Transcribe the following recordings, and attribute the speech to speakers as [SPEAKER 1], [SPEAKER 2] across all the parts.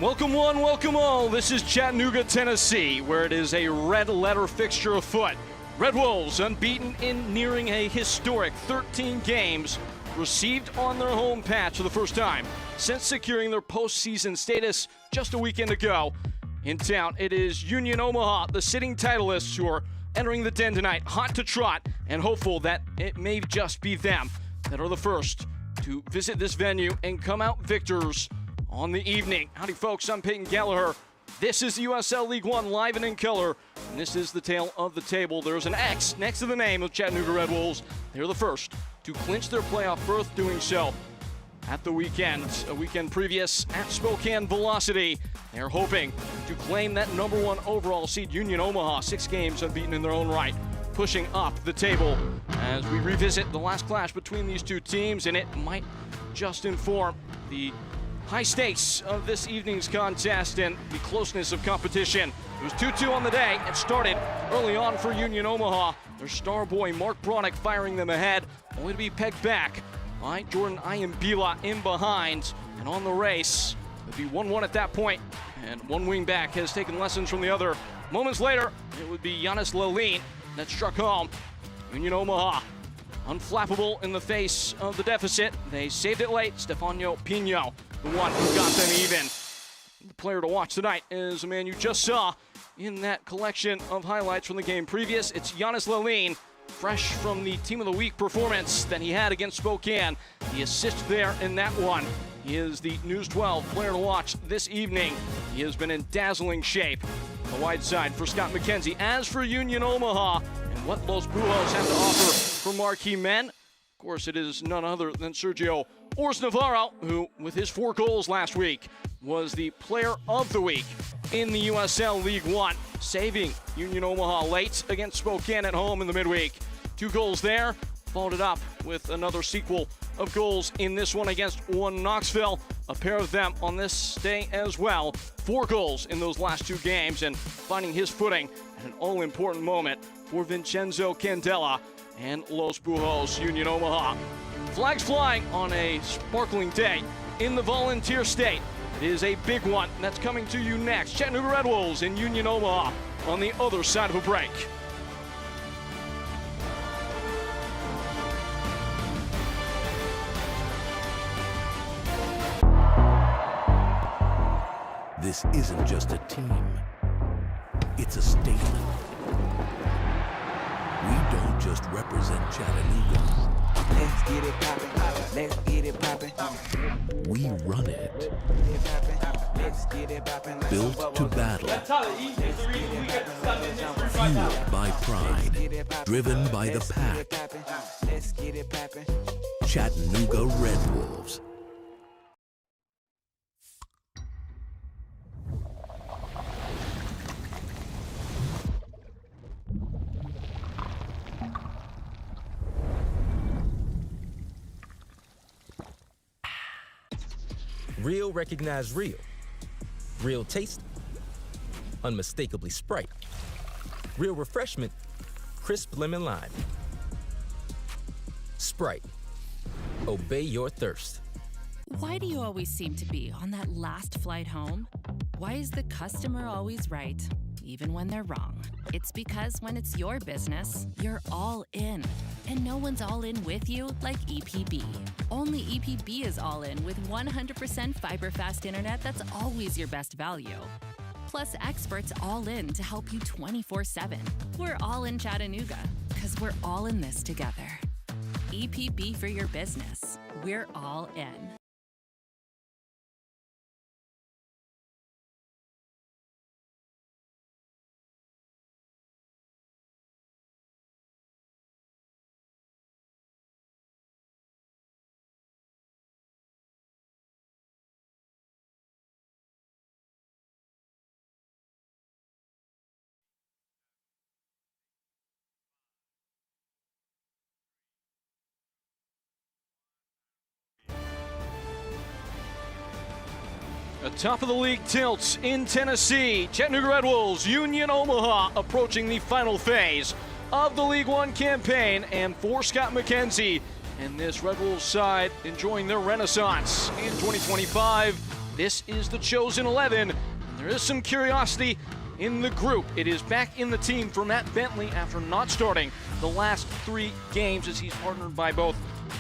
[SPEAKER 1] Welcome one, welcome all. This is Chattanooga, Tennessee, where it is a red letter fixture afoot. Red Wolves unbeaten in nearing a historic 13 games received on their home patch for the first time since securing their postseason status just a weekend ago. In town, it is Union Omaha, the sitting titleists, who are entering the den tonight, hot to trot and hopeful that it may just be them that are the first to visit this venue and come out victors on the evening. Howdy folks, I'm Peyton Gallagher. This is the USL League One live and in color, and this is the tale of the table. There's an X next to the name of Chattanooga Red Wolves. They're the first to clinch their playoff berth, doing so at the weekend. A weekend previous at Spokane Velocity. They're hoping to claim that number one overall seed. Union Omaha, 6 games unbeaten in their own right, pushing up the table as we revisit the last clash between these two teams, and it might just inform the high stakes of this evening's contest and the closeness of competition. It was 2-2 on the day. It started early on for Union Omaha. Their star boy Mark Bronick firing them ahead, only to be pegged back by Jordan Ayambila in behind. And on the race, it would be 1-1 at that point, and one wing back has taken lessons from the other. Moments later, it would be Giannis Lalin that struck home. Union Omaha unflappable in the face of the deficit. They saved it late. Stefano Pino, the one who got them even. The player to watch tonight is a man you just saw in that collection of highlights from the game previous. It's Giannis Lalin, fresh from the Team of the Week performance that he had against Spokane. The assist there in that one. He is the News 12 player to watch this evening. He has been in dazzling shape. The wide side for Scott McKenzie. As for Union Omaha and what Los Buhos have to offer for marquee men, of course it is none other than Sergio Ors Navarro, who with his 4 goals last week was the player of the week in the USL League One, saving Union Omaha late against Spokane at home in the midweek. 2 goals there, followed it up with another sequel of goals in this one against One Knoxville. A pair of them on this day as well. 4 goals in those last 2 games, and finding his footing at an all-important moment for Vincenzo Candela and Los Buhos Union Omaha. Flags flying on a sparkling day in the Volunteer State. It is a big one that's coming to you next. Chattanooga Red Wolves in Union Omaha on the other side of a break.
[SPEAKER 2] This isn't just a team, it's a statement. We don't just represent Chattanooga.
[SPEAKER 3] Let's get it poppin', let's get it poppin'.
[SPEAKER 2] We run it.
[SPEAKER 3] Let's get it poppin'.
[SPEAKER 2] Built to battle. Fueled by pride. Driven by the pack.
[SPEAKER 3] Let's get it poppin'.
[SPEAKER 2] Chattanooga Red Wolves.
[SPEAKER 4] Real recognize real. Real taste, unmistakably Sprite. Real refreshment, crisp lemon lime. Sprite, obey your thirst.
[SPEAKER 5] Why do you always seem to be on that last flight home? Why is the customer always right, even when they're wrong? It's because when it's your business, you're all in. And no one's all in with you like EPB. Only EPB is all in with 100% fiber-fast internet that's always your best value. Plus experts all in to help you 24/7. We're all in Chattanooga, because we're all in this together. EPB for your business. We're all in.
[SPEAKER 1] The top of the league tilts in Tennessee. Chattanooga Red Wolves, Union Omaha approaching the final phase of the League One campaign. And for Scott McKenzie and this Red Wolves side enjoying their renaissance in 2025, This is the chosen 11. And there is some curiosity in the group. It is back in the team for Matt Bentley after not starting the last 3 games, as he's partnered by both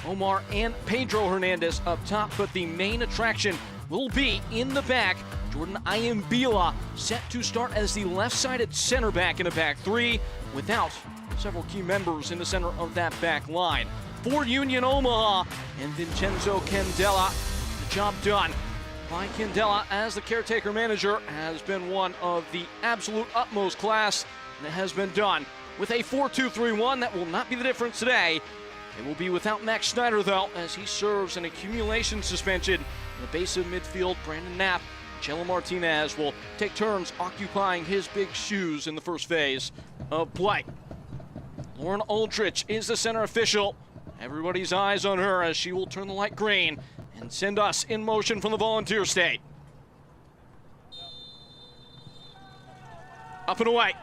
[SPEAKER 1] Omar and Pedro Hernandez up top. But the main attraction will be in the back. Jordan Ayambila set to start as the left-sided center back in a back 3 without several key members in the center of that back line. For Union Omaha and Vincenzo Candela, the job done by Candela as the caretaker manager has been one of the absolute utmost class, and it has been done with a 4-2-3-1. That will not be the difference today. It will be without Max Schneider, though, as he serves an accumulation suspension. In the base of midfield, Brandon Knapp and Chelo Martinez will take turns occupying his big shoes in the first phase of play. Lauren Aldrich is the center official. Everybody's eyes on her as she will turn the light green and send us in motion from the volunteer state. Up and away.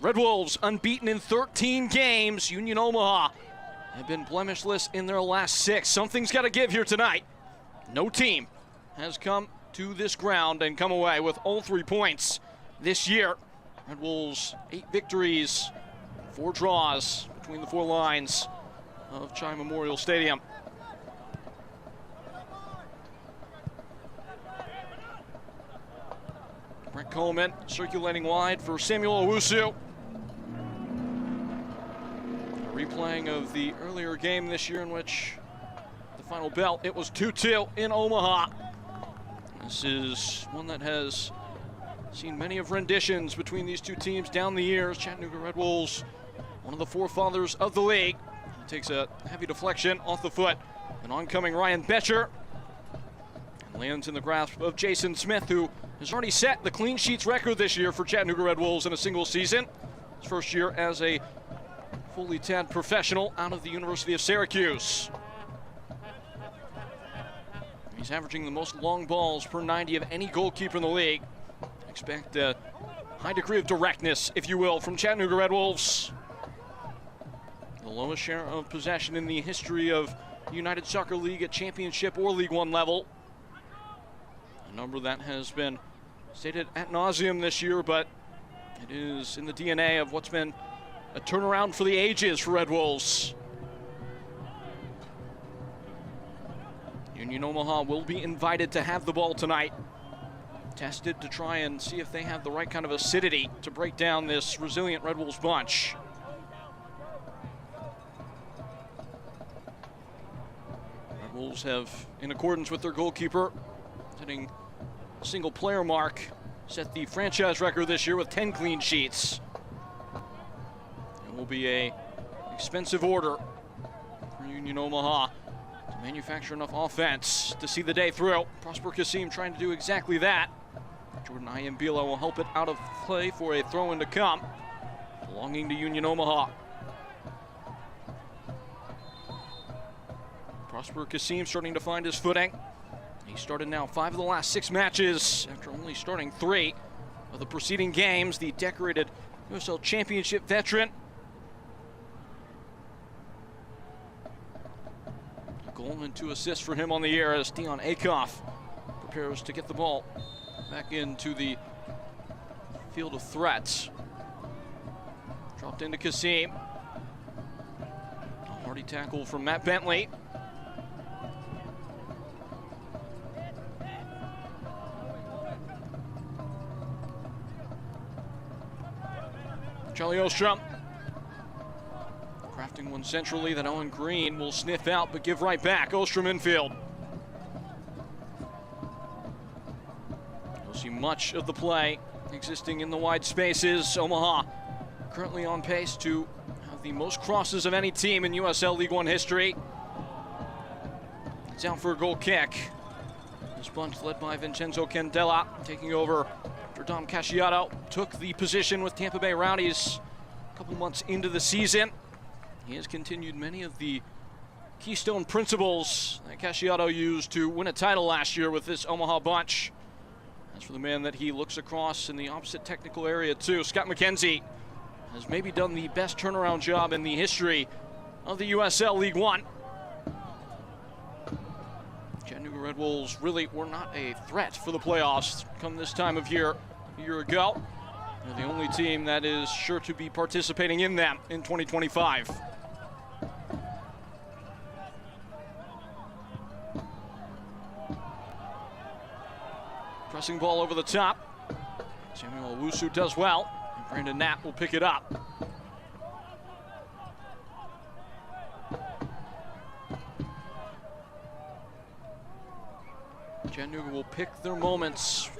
[SPEAKER 1] Red Wolves unbeaten in 13 games. Union Omaha have been blemishless in their last 6. Something's got to give here tonight. No team has come to this ground and come away with all 3 points this year. Red Wolves 8 victories, 4 draws between the 4 lines of Chai Memorial Stadium. Brent Coleman circulating wide for Samuel Owusu. A replaying of the earlier game this year in which the final bell, it was 2-2 in Omaha. This is one that has seen many of renditions between these 2 teams down the years. Chattanooga Red Wolves, one of the forefathers of the league. He takes a heavy deflection off the foot. An oncoming Ryan Betcher. And lands in the grasp of Jason Smith, who has already set the clean sheets record this year for Chattanooga Red Wolves in a single season. His first year as a fully tabbed professional out of the University of Syracuse. He's averaging the most long balls per 90 of any goalkeeper in the league. Expect a high degree of directness, if you will, from Chattanooga Red Wolves. The lowest share of possession in the history of United Soccer League at Championship or League One level. A number that has been stated ad nauseum this year, but it is in the DNA of what's been a turnaround for the ages for Red Wolves. Union Omaha will be invited to have the ball tonight. Tested to try and see if they have the right kind of acidity to break down this resilient Red Wolves bunch. Red Wolves have, in accordance with their goalkeeper, setting a single player mark, set the franchise record this year with 10 clean sheets. It will be an expensive order for Union Omaha to manufacture enough offense to see the day through. Prosper Kasim trying to do exactly that. Jordan Ayambila will help it out of play for a throw-in to come, belonging to Union Omaha. Prosper Kasim starting to find his footing. He started now 5 of the last 6 matches after only starting 3 of the preceding games. The decorated USL Championship veteran. A goal and 2 assists for him on the year as Dion Akoff prepares to get the ball back into the field of threats. Dropped into Kasim. A hardy tackle from Matt Bentley. Charlie Ostrom crafting one centrally that Owen Green will sniff out but give right back. Ostrom infield. You'll see much of the play existing in the wide spaces. Omaha currently on pace to have the most crosses of any team in USL League One history. It's out for a goal kick. This bunch led by Vincenzo Candela, taking over after Dom Casciato took the position with Tampa Bay Rowdies a couple months into the season. He has continued many of the keystone principles that Casciato used to win a title last year with this Omaha bunch. As for the man that he looks across in the opposite technical area too, Scott McKenzie has maybe done the best turnaround job in the history of the USL League One. Chattanooga Red Wolves really were not a threat for the playoffs come this time of year a year ago. They're the only team that is sure to be participating in them in 2025. Pressing ball over the top. Samuel Owusu does well. And Brandon Knapp will pick it up. Chattanooga will pick their moments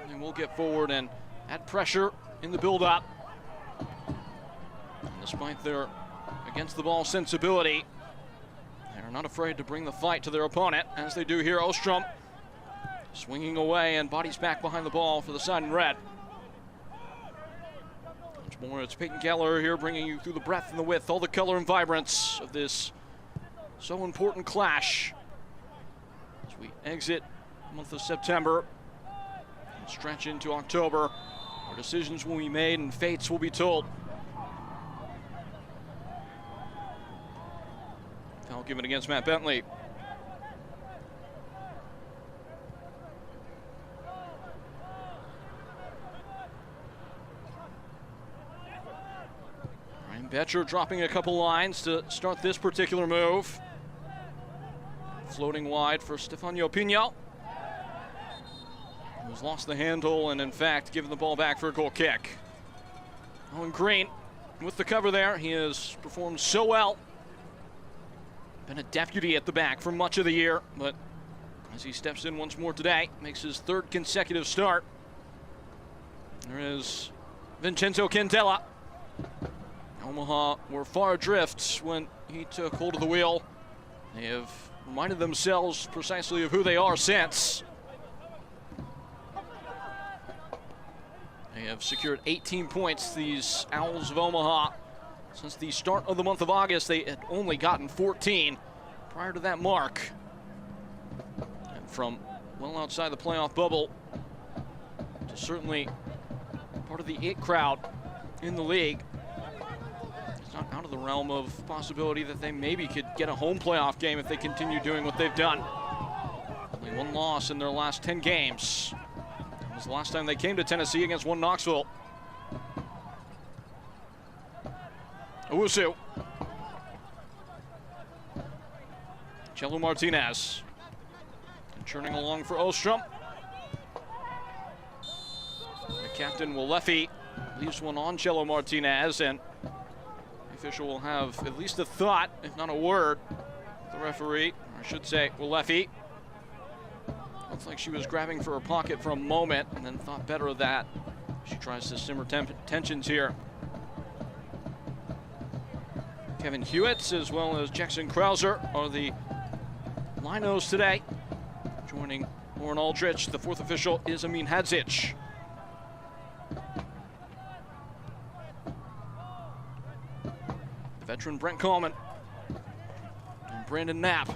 [SPEAKER 1] and will get forward and add pressure in the build-up. Despite their against-the-ball sensibility, they are not afraid to bring the fight to their opponent, as they do here. Ostrom swinging away and bodies back behind the ball for the side in red. Once more, it's Peyton Keller here, bringing you through the breadth and the width, all the color and vibrance of this so important clash as we exit the month of September and stretch into October, where decisions will be made and fates will be told. Foul given against Matt Bentley. Ryan Betcher dropping a couple lines to start this particular move. Floating wide for Stefano Pino, who's lost the handle and in fact given the ball back for a goal kick. Owen Green with the cover there. He has performed so well. Been a deputy at the back for much of the year, but as he steps in once more today, makes his third consecutive start. There is Vincenzo Candela. Omaha were far adrift when he took hold of the wheel. They have reminded themselves precisely of who they are since. They have secured 18 points, these Owls of Omaha. Since the start of the month of August, they had only gotten 14 prior to that mark. And from well outside the playoff bubble to certainly part of the it crowd in the league, it's not out of the realm of possibility that they maybe could get a home playoff game if they continue doing what they've done. Only one loss in their last 10 games. That was the last time they came to Tennessee against one Knoxville. Owusu. Cello Martinez. And churning along for Ostrom. The captain, Walefi, leaves one on Cello Martinez, and the official will have at least a thought, if not a word. The referee, or I should say, Walefi. Looks like she was grabbing for her pocket for a moment and then thought better of that. She tries to simmer tensions here. Kevin Hewitt as well as Jackson Krauser are the linos today. Joining Lauren Aldrich, the fourth official is Amin Hadzic. The veteran Brent Coleman and Brandon Knapp.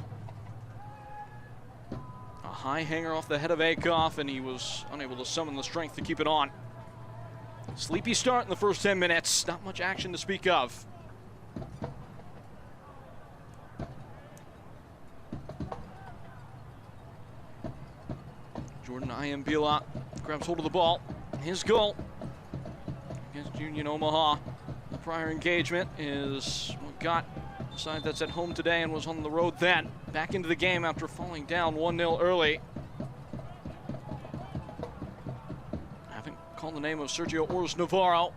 [SPEAKER 1] A high hanger off the head of Akoff, and he was unable to summon the strength to keep it on. Sleepy start in the first 10 minutes. Not much action to speak of. Jordan Iambila grabs hold of the ball. His goal against Union Omaha. The prior engagement is what got the side that's at home today and was on the road then. Back into the game after falling down 1-0 early. I haven't called the name of Sergio Ors Navarro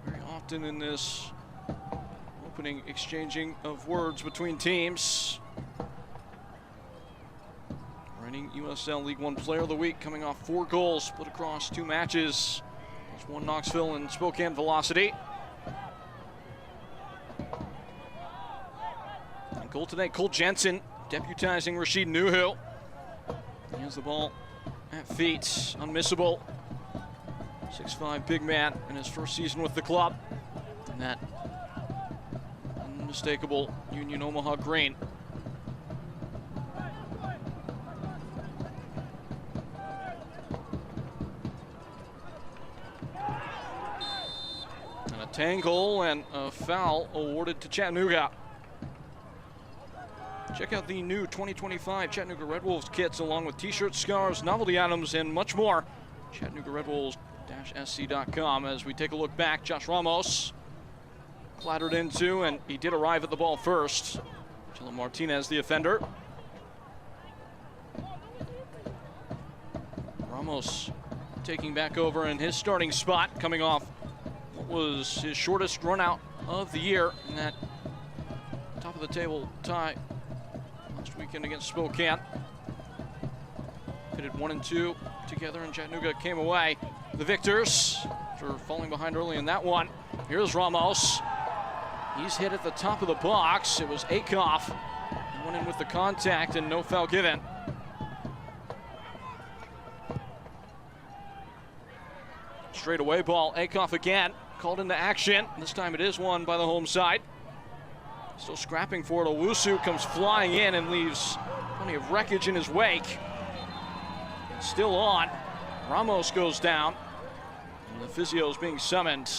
[SPEAKER 1] very often in this opening exchanging of words between teams. Reigning USL League One Player of the Week, coming off 4 goals split across 2 matches. There's one Knoxville and Spokane Velocity. And goal today, Cole Jensen deputizing Rashid Nuhu. He has the ball at feet, unmissable. 6'5" big man in his first season with the club. And that unmistakable Union Omaha green. Tangle and a foul awarded to Chattanooga. Check out the new 2025 Chattanooga Red Wolves kits along with t-shirts, scarves, novelty items, and much more. Chattanooga Red Wolves-SC.com. As we take a look back, Josh Ramos clattered into, and he did arrive at the ball first. Chelo Martinez, the offender. Ramos taking back over in his starting spot, coming off what was his shortest run out of the year in that top of the table tie last weekend against Spokane. Pitted 1 and 2 together, and Chattanooga came away the victors after falling behind early in that one. Here's Ramos. He's hit at the top of the box. It was Akoff. He went in with the contact and no foul given. Straight away ball, Akoff again, called into action. This time it is won by the home side. Still scrapping for it, Owusu comes flying in and leaves plenty of wreckage in his wake. It's still on. Ramos goes down, and the physio is being summoned.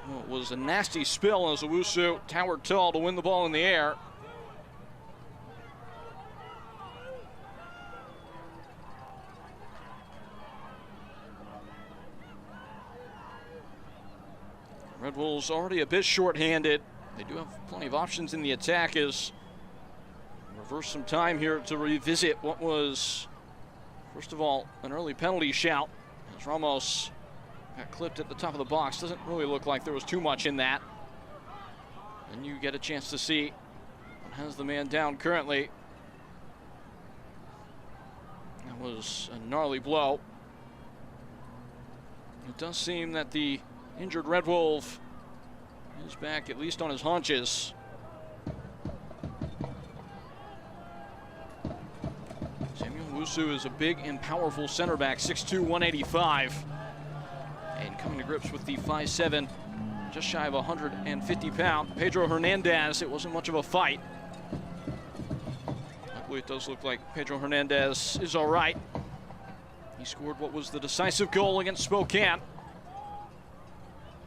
[SPEAKER 1] Well, it was a nasty spill as Owusu towered tall to win the ball in the air. Red Wolves already a bit short-handed. They do have plenty of options in the attack as reverse some time here to revisit what was, first of all, an early penalty shout as Ramos got clipped at the top of the box. Doesn't really look like there was too much in that. And you get a chance to see what has the man down currently. That was a gnarly blow. It does seem that the injured Red Wolf is back at least on his haunches. Samuel Owusu is a big and powerful center back, 6'2", 185. And coming to grips with the 5'7", just shy of 150-pound Pedro Hernandez. It wasn't much of a fight. Luckily, it does look like Pedro Hernandez is all right. He scored what was the decisive goal against Spokane.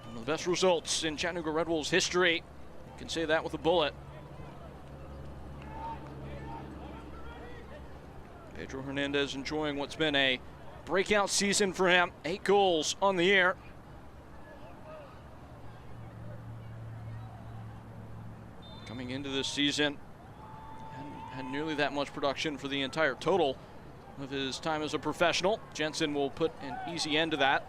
[SPEAKER 1] One of the best results in Chattanooga Red Wolves history. You can say that with a bullet. Pedro Hernandez enjoying what's been a breakout season for him. 8 goals on the year. Coming into this season, hadn't had nearly that much production for the entire total of his time as a professional. Jensen will put an easy end to that.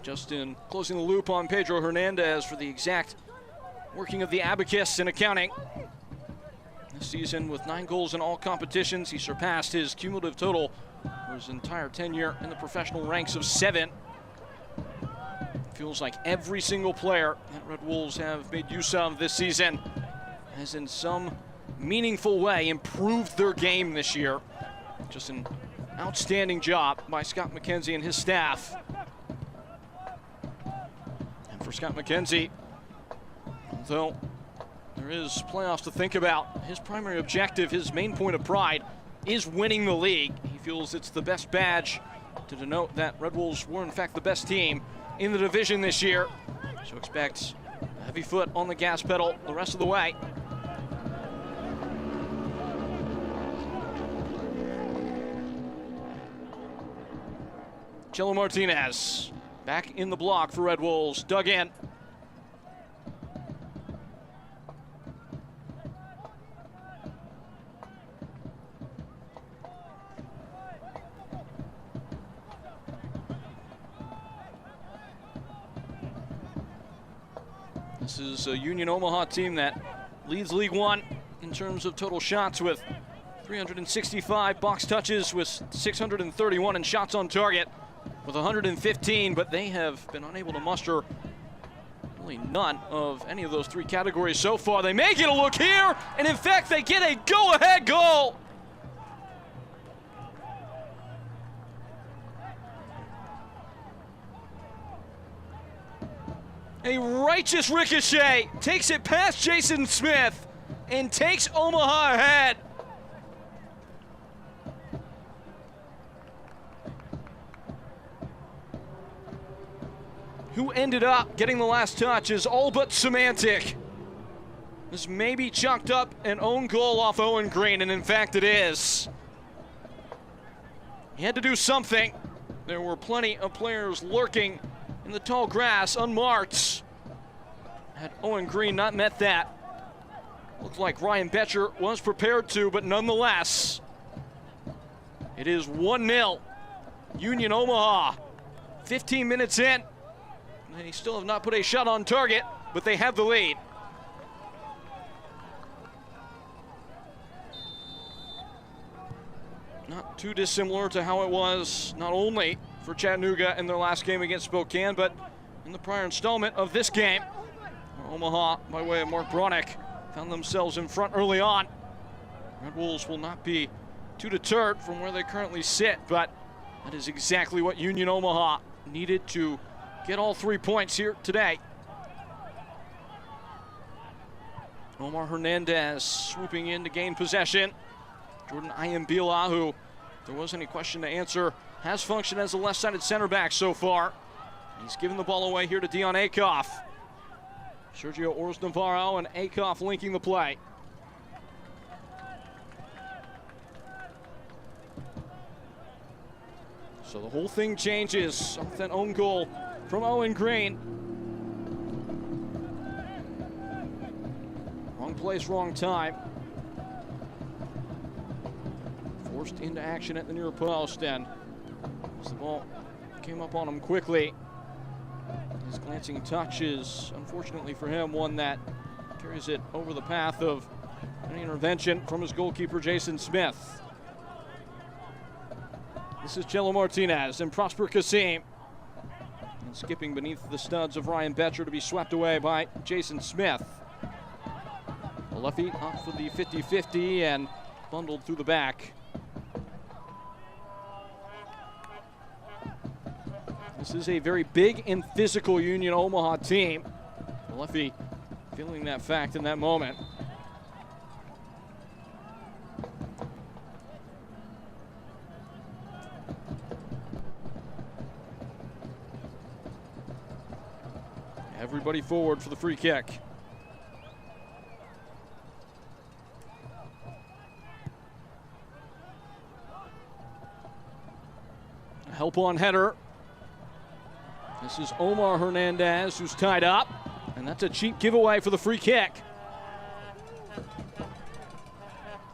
[SPEAKER 1] Justin closing the loop on Pedro Hernandez for the exact working of the abacus in accounting. This season with 9 goals in all competitions, he surpassed his cumulative total for his entire tenure in the professional ranks of 7. Feels like every single player that Red Wolves have made use of this season has in some meaningful way improved their game this year. Just an outstanding job by Scott McKenzie and his staff. And for Scott McKenzie, although there is playoffs to think about, his primary objective, his main point of pride, is winning the league. He feels it's the best badge to denote that Red Wolves were in fact the best team in the division this year. So expect a heavy foot on the gas pedal the rest of the way. Chelo Martinez back in the block for Red Wolves, dug in. This is a Union Omaha team that leads League One in terms of total shots with 365 box touches with 631 and shots on target with 115, but they have been unable to muster really none of any of those 3 categories so far. They may get a look here, and in fact they get a go-ahead goal. A righteous ricochet takes it past Jason Smith and takes Omaha ahead. who ended up getting the last touch is all but semantic. This may be chalked up an own goal off Owen Green, and in fact it is. He had to do something. There were plenty of players lurking in the tall grass, unmarked. Had Owen Green not met that, looked like Ryan Betcher was prepared to, but nonetheless, it is 1-0. Union Omaha, 15 minutes in. They still have not put a shot on target, but they have the lead. Not too dissimilar to how it was not only for Chattanooga in their last game against Spokane, but in the prior installment of this game. Omaha, by way of Mark Bronick, found themselves in front early on. Red Wolves will not be too deterred from where they currently sit, but that is exactly what Union Omaha needed to get all 3 points here today. Omar Hernandez swooping in to gain possession. Jordan Ayambila, who, if there was any question to answer, has functioned as a left-sided center back so far. He's given the ball away here to Dion Akoff. Sergio Ors Navarro and Akoff linking the play. So the whole thing changes off that own goal from Owen Green. Wrong place, wrong time. Forced into action at the near post, and as the ball came up on him quickly, his glancing touch is, unfortunately for him, one that carries it over the path of an intervention from his goalkeeper, Jason Smith. This is Cello Martinez and Prosper Kasim. And skipping beneath the studs of Ryan Betcher to be swept away by Jason Smith. Alefi up for the 50-50 and bundled through the back. This is a very big and physical Union Omaha team. Alefi feeling that fact in that moment. Everybody forward for the free kick. A help on header. This is Omar Hernandez, who's tied up, and that's a cheap giveaway for the free kick.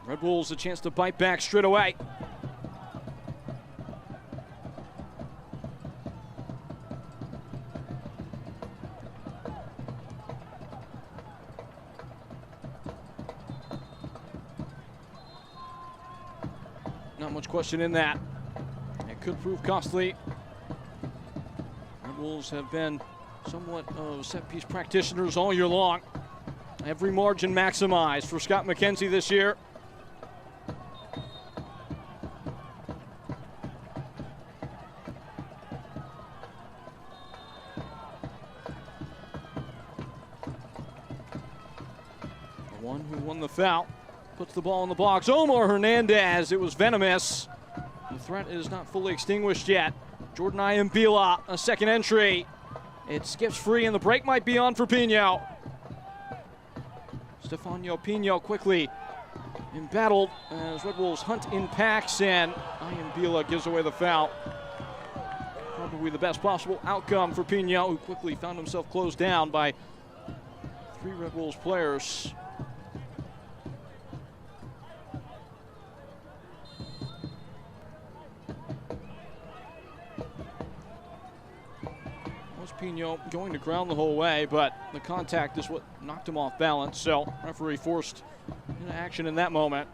[SPEAKER 1] Red Bulls a chance to bite back straight away. Not much question in that. It could prove costly. Red Wolves have been somewhat of set-piece practitioners all year long. Every margin maximized for Scott McKenzie this year. The one who won the foul puts the ball in the box. Omar Hernandez, it was venomous. The threat is not fully extinguished yet. Jordan Ayambila, a second entry. It skips free and the break might be on for Pino. Stefano Pino quickly embattled as Red Wolves hunt in packs, and Ayambila gives away the foul. Probably the best possible outcome for Pino, who quickly found himself closed down by 3 Red Wolves players. Pino going to ground the whole way, but the contact is what knocked him off balance, so referee forced into action in that moment.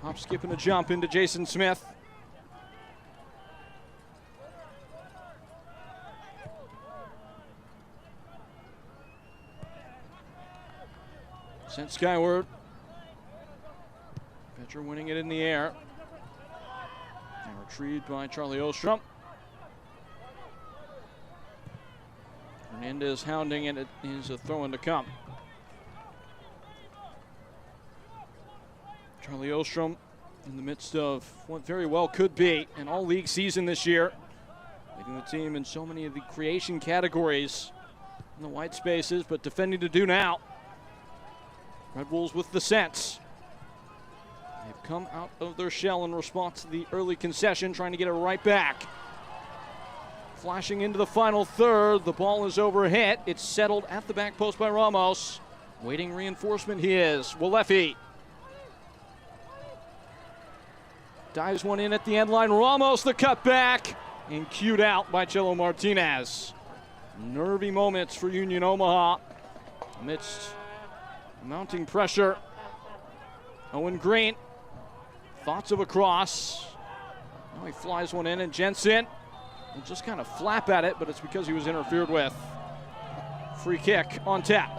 [SPEAKER 1] Hop, skip, and a jump into Jason Smith. Sent skyward. Pitcher winning it in the air. And retrieved by Charlie Ostrom. Hernandez hounding, and it is a throw-in to come. Charlie Ostrom in the midst of what very well could be an all-league season this year, leading the team in so many of the creation categories in the white spaces, but defending to do now. Red Wolves with the sense. They've come out of their shell in response to the early concession, trying to get it right back. Flashing into the final third, the ball is overhit. It's settled at the back post by Ramos. Waiting reinforcement he is. Walefi dives one in at the end line. Ramos the cutback and cued out by Chelo Martinez. Nervy moments for Union Omaha amidst mounting pressure. Owen Green, thoughts of a cross. Now he flies one in, and Jensen will just kind of flap at it, but it's because he was interfered with. Free kick on tap.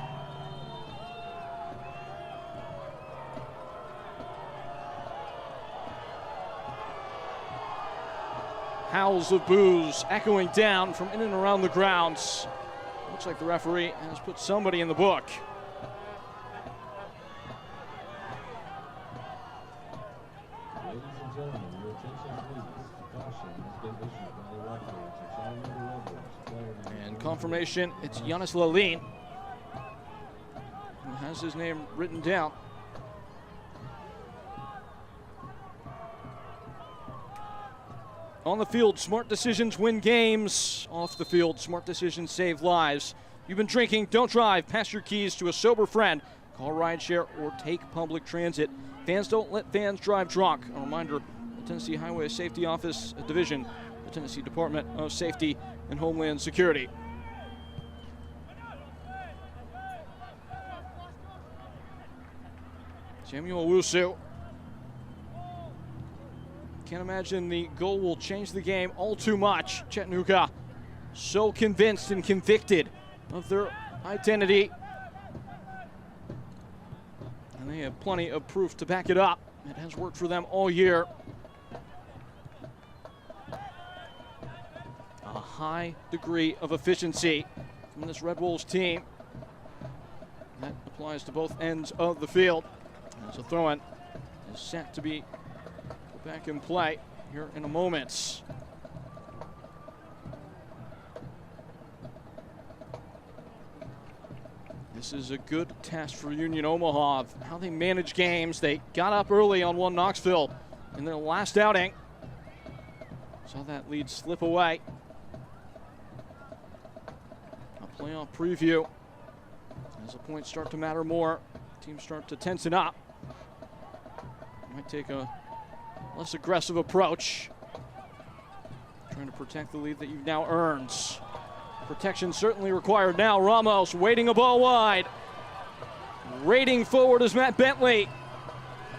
[SPEAKER 1] Howls of boos echoing down from in and around the grounds. Looks like the referee has put somebody in the book.
[SPEAKER 6] Ladies and gentlemen, your attention please. Caution has been issued by the referee to Chattanooga Red Wolves player number
[SPEAKER 1] And confirmation, it's Giannis Lalin who has his name written down. On the field, smart decisions win games. Off the field, smart decisions save lives. You've been drinking, don't drive. Pass your keys to a sober friend. Call rideshare or take public transit. Fans don't let fans drive drunk. A reminder, the Tennessee Highway Safety Office Division, the Tennessee Department of Safety and Homeland Security. Samuel Owusu. Can't imagine the goal will change the game all too much. Chattanooga so convinced and convicted of their identity. And they have plenty of proof to back it up. It has worked for them all year. A high degree of efficiency from this Red Wolves team. That applies to both ends of the field. As a throw-in is set to be back in play here in a moment. This is a good test for Union Omaha of how they manage games. They got up early on one Knoxville in their last outing. Saw that lead slip away. A playoff preview. As the points start to matter more, teams start to tension up. Might take a less aggressive approach. Trying to protect the lead that you've now earned. Protection certainly required now. Ramos waiting a ball wide. Raiding forward is Matt Bentley.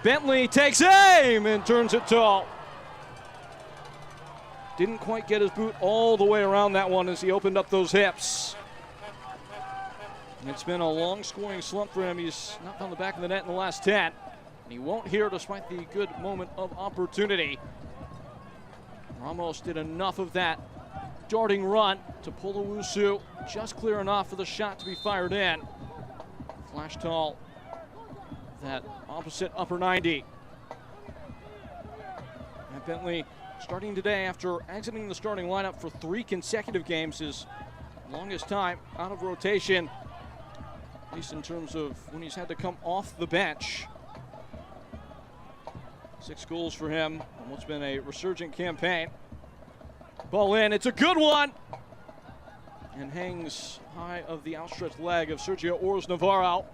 [SPEAKER 1] Bentley takes aim and turns it tall. Didn't quite get his boot all the way around that one as he opened up those hips. It's been a long scoring slump for him. He's not on the back of the net in the last 10. And he won't here despite the good moment of opportunity. Ramos did enough of that darting run to pull Owusu just clear enough for the shot to be fired in. Flash tall, that opposite upper 90. Matt Bentley starting today after exiting the starting lineup for 3 consecutive games, his longest time out of rotation, at least in terms of when he's had to come off the bench. 6 goals for him on what's been a resurgent campaign. Ball in, it's a good one! And hangs high of the outstretched leg of Sergio Ors Navarro.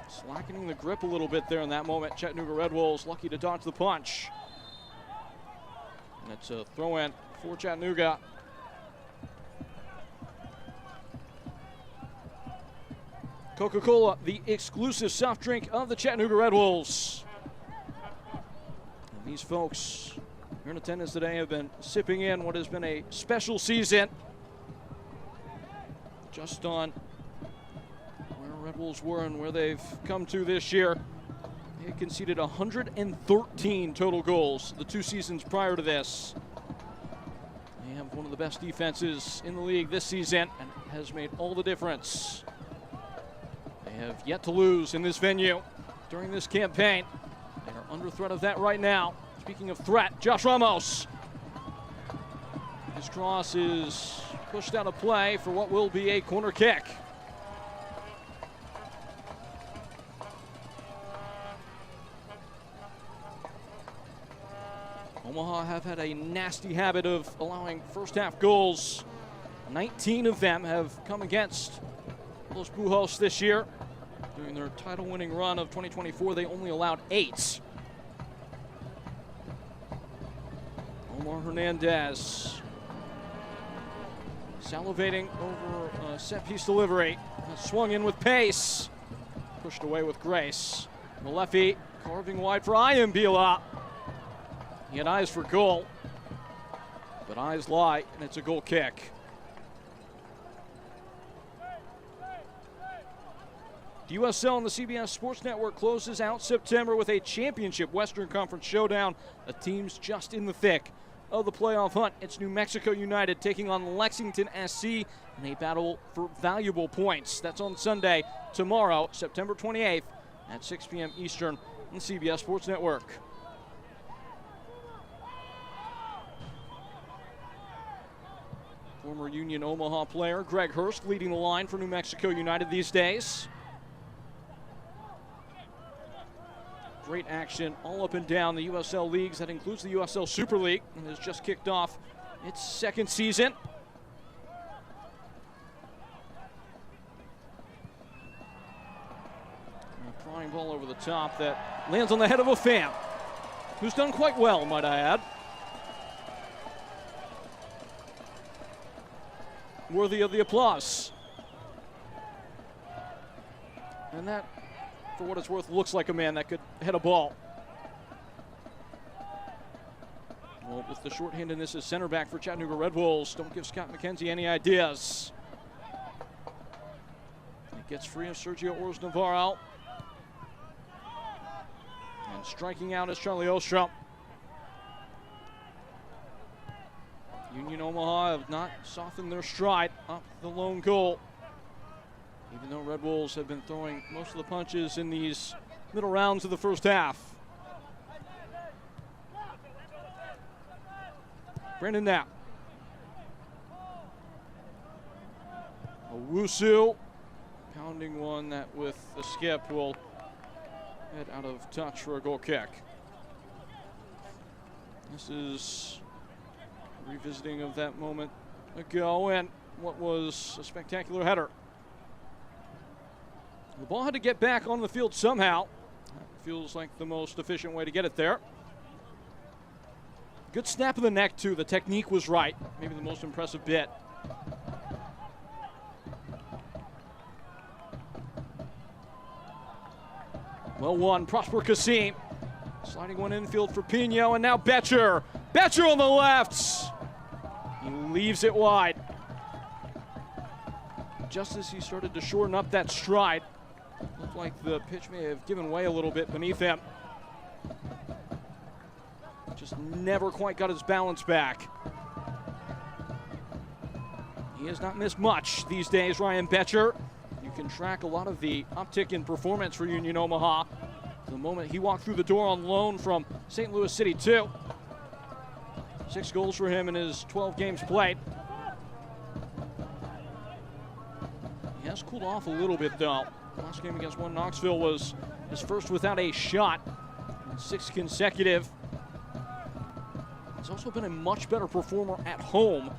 [SPEAKER 1] Slackening the grip a little bit there in that moment. Chattanooga Red Wolves lucky to dodge the punch. And it's a throw-in for Chattanooga. Coca-Cola, the exclusive soft drink of the Chattanooga Red Wolves. And these folks here in attendance today have been sipping in what has been a special season. Just on where Red Wolves were and where they've come to this year. They conceded 113 total goals the 2 seasons prior to this. They have one of the best defenses in the league this season, and it has made all the difference. They They have yet to lose in this venue during this campaign. They are under threat of that right now. Speaking of threat, Josh Ramos. His cross is pushed out of play for what will be a corner kick. Omaha have had a nasty habit of allowing first half goals. 19 of them have come against Los Bujos this year. During their title winning run of 2024, they only allowed 8. Omar Hernandez salivating over a set piece delivery. Swung in with pace. Pushed away with grace. Malefi carving wide for Ayambila. He had eyes for goal, but eyes lie, and it's a goal kick. The USL and the CBS Sports Network closes out September with a championship Western Conference showdown. The teams just in the thick of the playoff hunt. It's New Mexico United taking on Lexington SC in a battle for valuable points. That's on Sunday, tomorrow, September 28th at 6 p.m. Eastern on CBS Sports Network. Former Union Omaha player Greg Hurst leading the line for New Mexico United these days. Great action all up and down the USL leagues. That includes the USL Super League, and has just kicked off its second season. A prying ball over the top that lands on the head of a fan, who's done quite well, might I add. Worthy of the applause. And that, for what it's worth, looks like a man that could head a ball. Well, with the shorthandedness as center back for Chattanooga Red Wolves, don't give Scott McKenzie any ideas. He gets free of Sergio Ors Navarro. And striking out is Charlie Ostrom. Union Omaha have not softened their stride up the lone goal, even though Red Wolves have been throwing most of the punches in these middle rounds of the first half. Brandon Knapp. Owusu pounding one that with the skip will head out of touch for a goal kick. This is revisiting of that moment ago and what was a spectacular header. The ball had to get back on the field somehow. Feels like the most efficient way to get it there. Good snap of the neck too. The technique was right. Maybe the most impressive bit. Well won, Prosper Kasim. Sliding one infield for Pino, and now Betcher. Betcher on the left. He leaves it wide. Just as he started to shorten up that stride, looked like the pitch may have given way a little bit beneath him. Just never quite got his balance back. He has not missed much these days, Ryan Betcher. You can track a lot of the uptick in performance for Union Omaha the moment he walked through the door on loan from St. Louis City 2. 6 goals for him in his 12 games played. He has cooled off a little bit though. Last game against One Knoxville was his first without a shot in 6 consecutive. He's also been a much better performer at home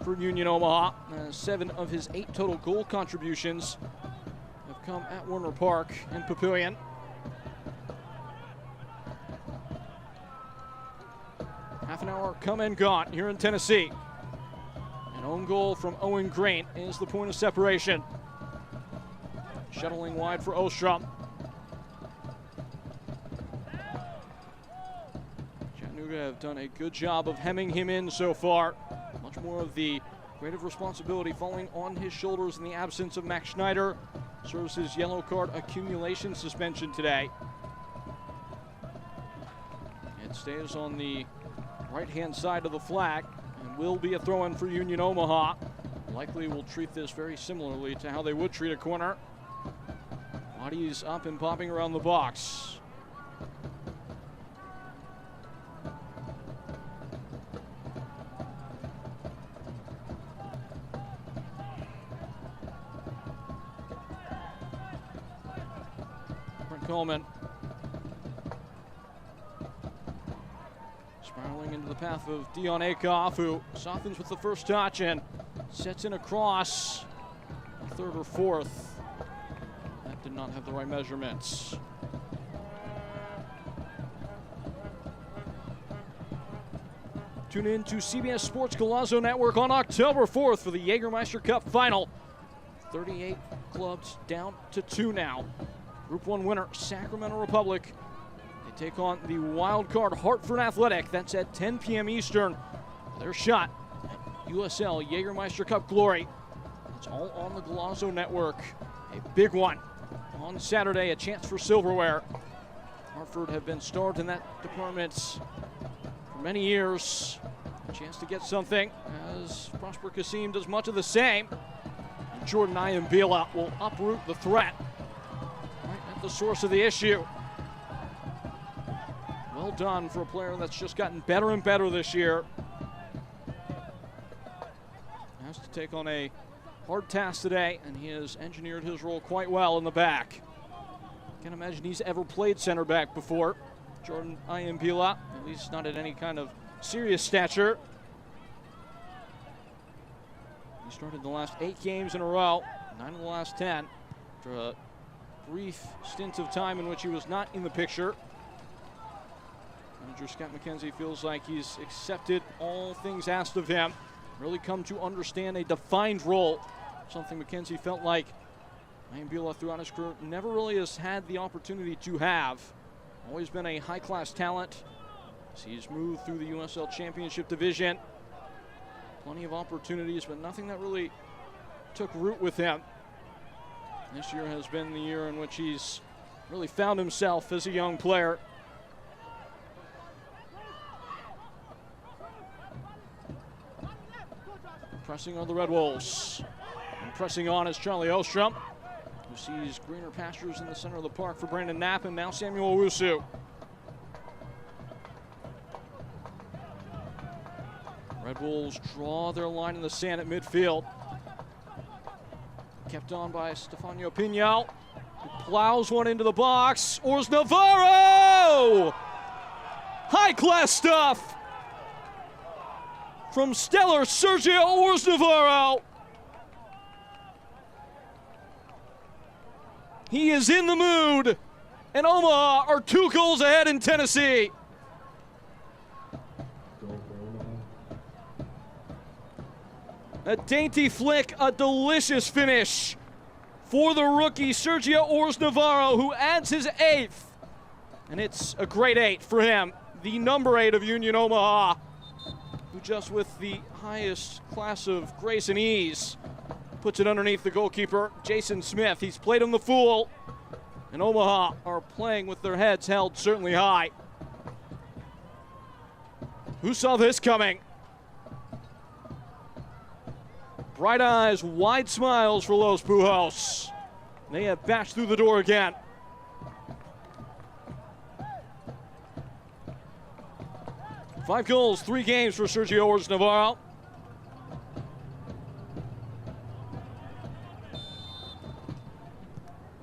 [SPEAKER 1] for Union Omaha. 7 of his 8 total goal contributions have come at Warner Park in Papillion. Half an hour come and gone here in Tennessee. An own goal from Owen Green is the point of separation. Shuttling wide for Ostrom. Chattanooga have done a good job of hemming him in so far. Much more of the weight of responsibility falling on his shoulders in the absence of Max Schneider. Serves his yellow card accumulation suspension today. It stays on the right-hand side of the flag and will be a throw-in for Union Omaha. Likely will treat this very similarly to how they would treat a corner. Bodies up and popping around the box. Brent Coleman spiraling into the path of Dion Akoff, who softens with the first touch and sets in a cross. Third or fourth. That did not have the right measurements. Tune in to CBS Sports Golazo Network on October 4th for the Jägermeister Cup final. 38 clubs down to 2 now. Group 1 winner, Sacramento Republic. They take on the wild card Hartford Athletic. That's at 10 p.m. Eastern. Their shot at USL Jägermeister Cup glory. It's all on the Golazo Network. A big one on Saturday, a chance for silverware. Hartford have been starved in that department for many years. A chance to get something as Prosper Kasim does much of the same. And Jordan Iambila will uproot the threat right at the source of the issue. Well done for a player that's just gotten better and better this year. Has to take on a hard task today, and he has engineered his role quite well in the back. Can't imagine he's ever played center back before. Jordan Iambila, at least not at any kind of serious stature. He started the last 8 games in a row, 9 of the last 10, after a brief stint of time in which he was not in the picture. Manager Scott McKenzie feels like he's accepted all things asked of him, really come to understand a defined role. Something McKenzie felt like Iambila throughout his career never really has had the opportunity to have. Always been a high-class talent. He's moved through the USL Championship division. Plenty of opportunities, but nothing that really took root with him. This year has been the year in which he's really found himself as a young player. Pressing on the Red Wolves. And pressing on is Charlie Ostrom, who sees greener pastures in the center of the park for Brandon Knapp, and now Samuel Owusu. Red Wolves draw their line in the sand at midfield. Kept on by Stefano Pinhal, who plows one into the box. Ors Navarro! High-class stuff from stellar Sergio Ors Navarro. He is in the mood, and Omaha are 2 goals ahead in Tennessee. A dainty flick, a delicious finish for the rookie Sergio Ors Navarro, who adds his 8th. And it's a great 8 for him, the number 8 of Union Omaha, who just with the highest class of grace and ease puts it underneath the goalkeeper, Jason Smith. He's played him the fool, and Omaha are playing with their heads held certainly high. Who saw this coming? Bright eyes, wide smiles for Los Pujos. They have bashed through the door again. Five goals, 3 games for Sergio Ors Navarro.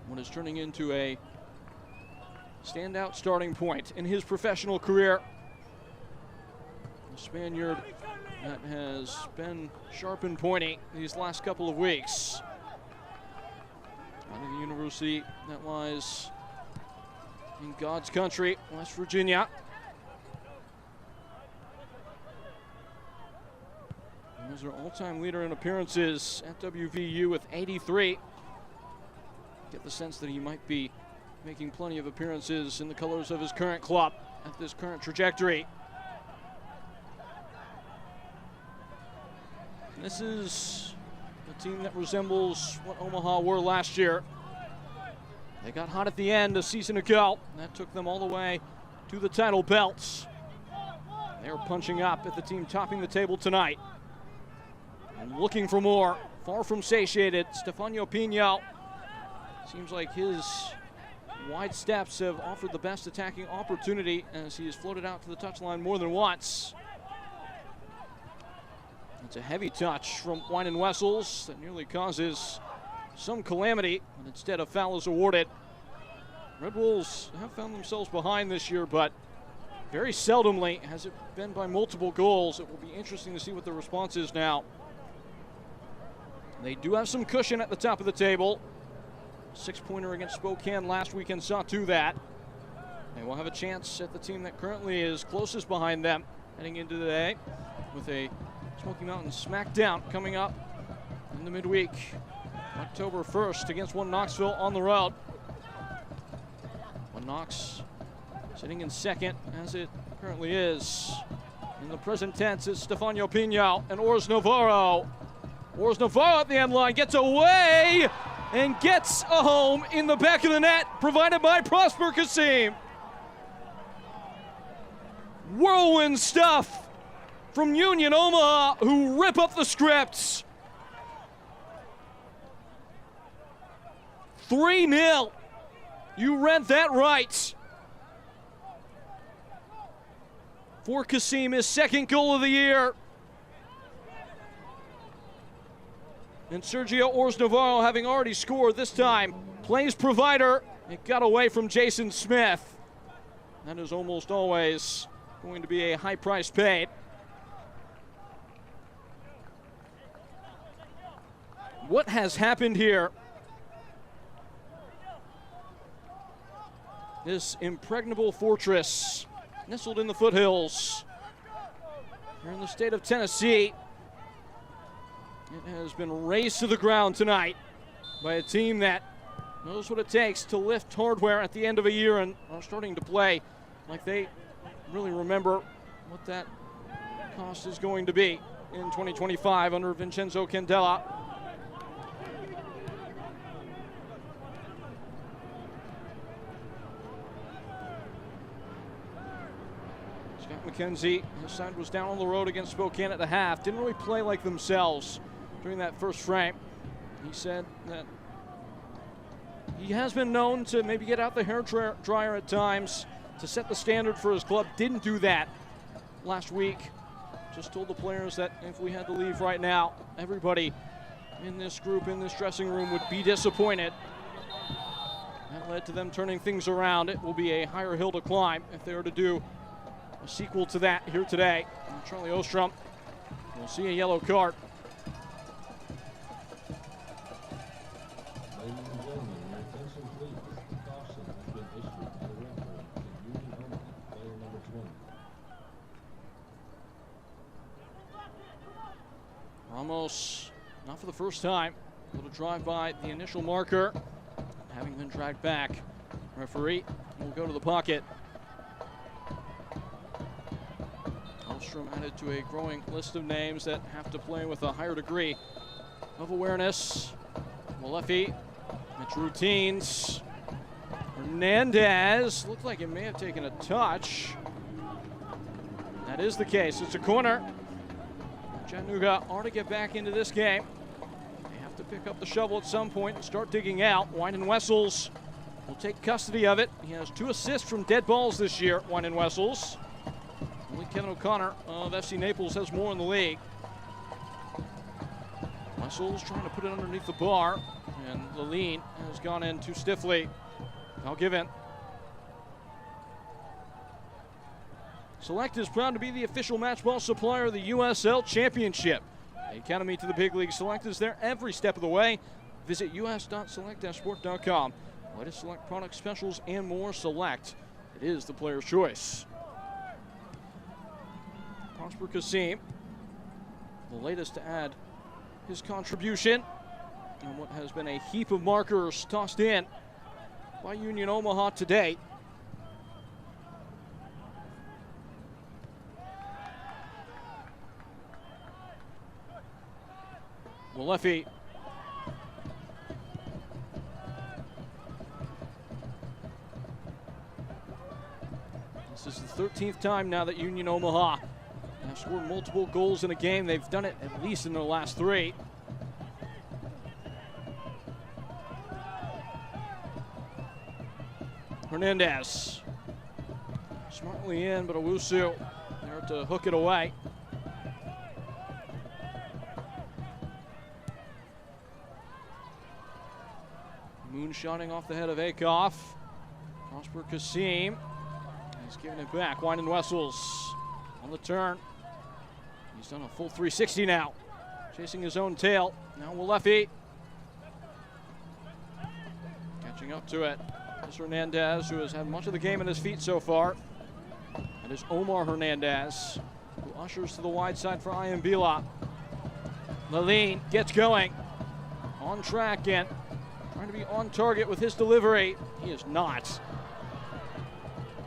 [SPEAKER 1] What is turning into a standout starting point in his professional career. The Spaniard that has been sharp and pointy these last couple of weeks. Out of the university that lies in God's country, West Virginia. He was their all-time leader in appearances at WVU with 83. Get the sense that he might be making plenty of appearances in the colors of his current club at this current trajectory. And this is a team that resembles what Omaha were last year. They got hot at the end a season ago. That took them all the way to the title belts. They're punching up at the team topping the table tonight and looking for more. Far from satiated, Stefano Pinhal Seems like his wide steps have offered the best attacking opportunity as he has floated out to the touchline more than once. It's a heavy touch from Wine & Wessels that nearly causes some calamity, but instead a foul is awarded. Red Wolves have found themselves behind this year, but very seldomly has it been by multiple goals. It will be interesting to see what the response is now. They do have some cushion at the top of the table. 6-pointer against Spokane last weekend saw to that. They will have a chance at the team that currently is closest behind them heading into the day with a Smoky Mountain Smackdown coming up in the midweek, October 1st against One Knoxville on the road. One Knox sitting in second as it currently is. In the present tense is Stefano Pino and Ors Navarro. Ors Navarro at the end line gets away and gets a home in the back of the net, provided by Prosper Kasim. Whirlwind stuff from Union Omaha, who rip up the scripts. 3-0. You read that right. For Kasim, his second goal of the year. And Sergio Ors Navarro, having already scored this time, plays provider. It got away from Jason Smith. That is almost always going to be a high price paid. What has happened here? This impregnable fortress nestled in the foothills here in the state of Tennessee. It has been razed to the ground tonight by a team that knows what it takes to lift hardware at the end of a year and are starting to play like they really remember what that cost is going to be in 2025 under Vincenzo Candela. Scott McKenzie, his side was down on the road against Spokane at the half. Didn't really play like themselves during that first frame. He said that he has been known to maybe get out the hair dryer at times to set the standard for his club. Didn't do that last week. Just told the players that if we had to leave right now, everybody in this group, in this dressing room would be disappointed. That led to them turning things around. It will be a higher hill to climb if they are to do a sequel to that here today. And Charlie Ostrom will see a yellow card.
[SPEAKER 6] Ladies and gentlemen, your attention please. Caution has been issued by the referee to Union Omaha, player number 20.
[SPEAKER 1] Ramos, not for the first time, able to drive by the initial marker, having been dragged back. Referee will go to the pocket. Ostrom added to a growing list of names that have to play with a higher degree of awareness. Molefi, its routines. Hernandez, looked like it may have taken a touch. That is the case, it's a corner. Chattanooga are to get back into this game. They have to pick up the shovel at some point and start digging out. Wine & Wessels will take custody of it. He has 2 assists from dead balls this year, Wine & Wessels. Only Kevin O'Connor of FC Naples has more in the league. Wessels trying to put it underneath the bar, and Laline has gone in too stiffly. I'll give in. Select is proud to be the official match ball supplier of the USL Championship. The Academy to the big league. Select is there every step of the way. Visit us.select-sport.com. Latest Select product specials and more. Select. It is the player's choice. Prosper Kasim, the latest to add his contribution on what has been a heap of markers tossed in by Union Omaha today. Molefi. This is the 13th time now that Union Omaha have scored multiple goals in a game. They've done it at least in their last 3. Hernandez. Smartly in, but Owusu there to hook it away. Moonshotting off the head of Akoff. Prosper Kasim. He's giving it back. Wyndon Wessels on the turn. He's done a full 360 now. Chasing his own tail. Now Walefi. Catching up to it. This Hernandez, who has had much of the game in his feet so far. It is Omar Hernandez, who ushers to the wide side for Ayambila. Laline gets going. On track and trying to be on target with his delivery. He is not.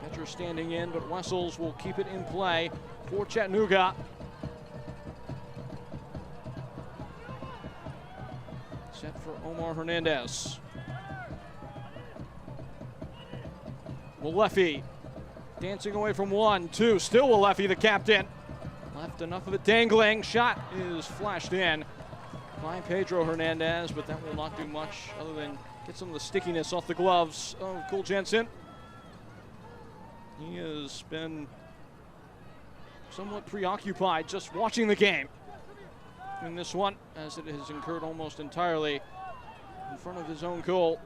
[SPEAKER 1] Petcher standing in, but Wessels will keep it in play for Chattanooga. Set for Omar Hernandez. Walefi dancing away from 1, 2. Still Walefi, the captain. Left enough of it dangling. Shot is flashed in by Pedro Hernandez, but that will not do much other than get some of the stickiness off the gloves of Cole Jensen. He has been somewhat preoccupied just watching the game in this one, as it has incurred almost entirely in front of his own goal.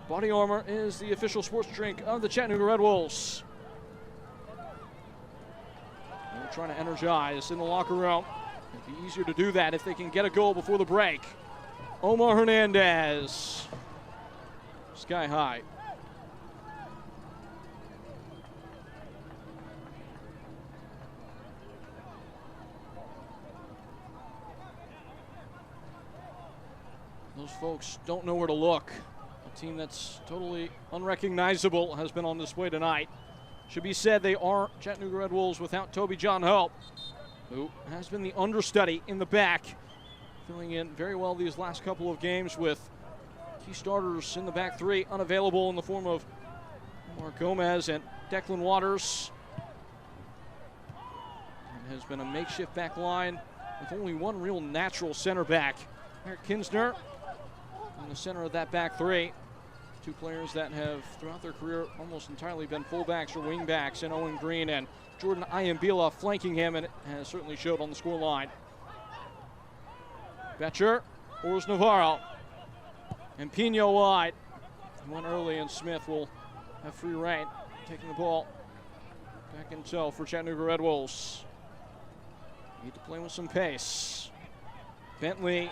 [SPEAKER 1] Body Armor is the official sports drink of the Chattanooga Red Wolves. They're trying to energize in the locker room. It'd be easier to do that if they can get a goal before the break. Omar Hernandez. Sky high. Those folks don't know where to look. A team that's totally unrecognizable has been on display tonight. Should be said they are Chattanooga Red Wolves without Toby John Hope, who has been the understudy in the back, filling in very well these last couple of games with key starters in the back three unavailable in the form of Omar Gomez and Declan Waters. It has been a makeshift back line with only one real natural center back, Eric Kinsner, in the center of that back three. Two players that have, throughout their career, almost entirely been fullbacks or wingbacks, in Owen Green and Jordan Ayambila flanking him, and it has certainly showed on the scoreline. Betcher, Ors Navarro, and Pino wide. One early, and Smith will have free reign, taking the ball back in tow for Chattanooga Red Wolves. Need to play with some pace. Bentley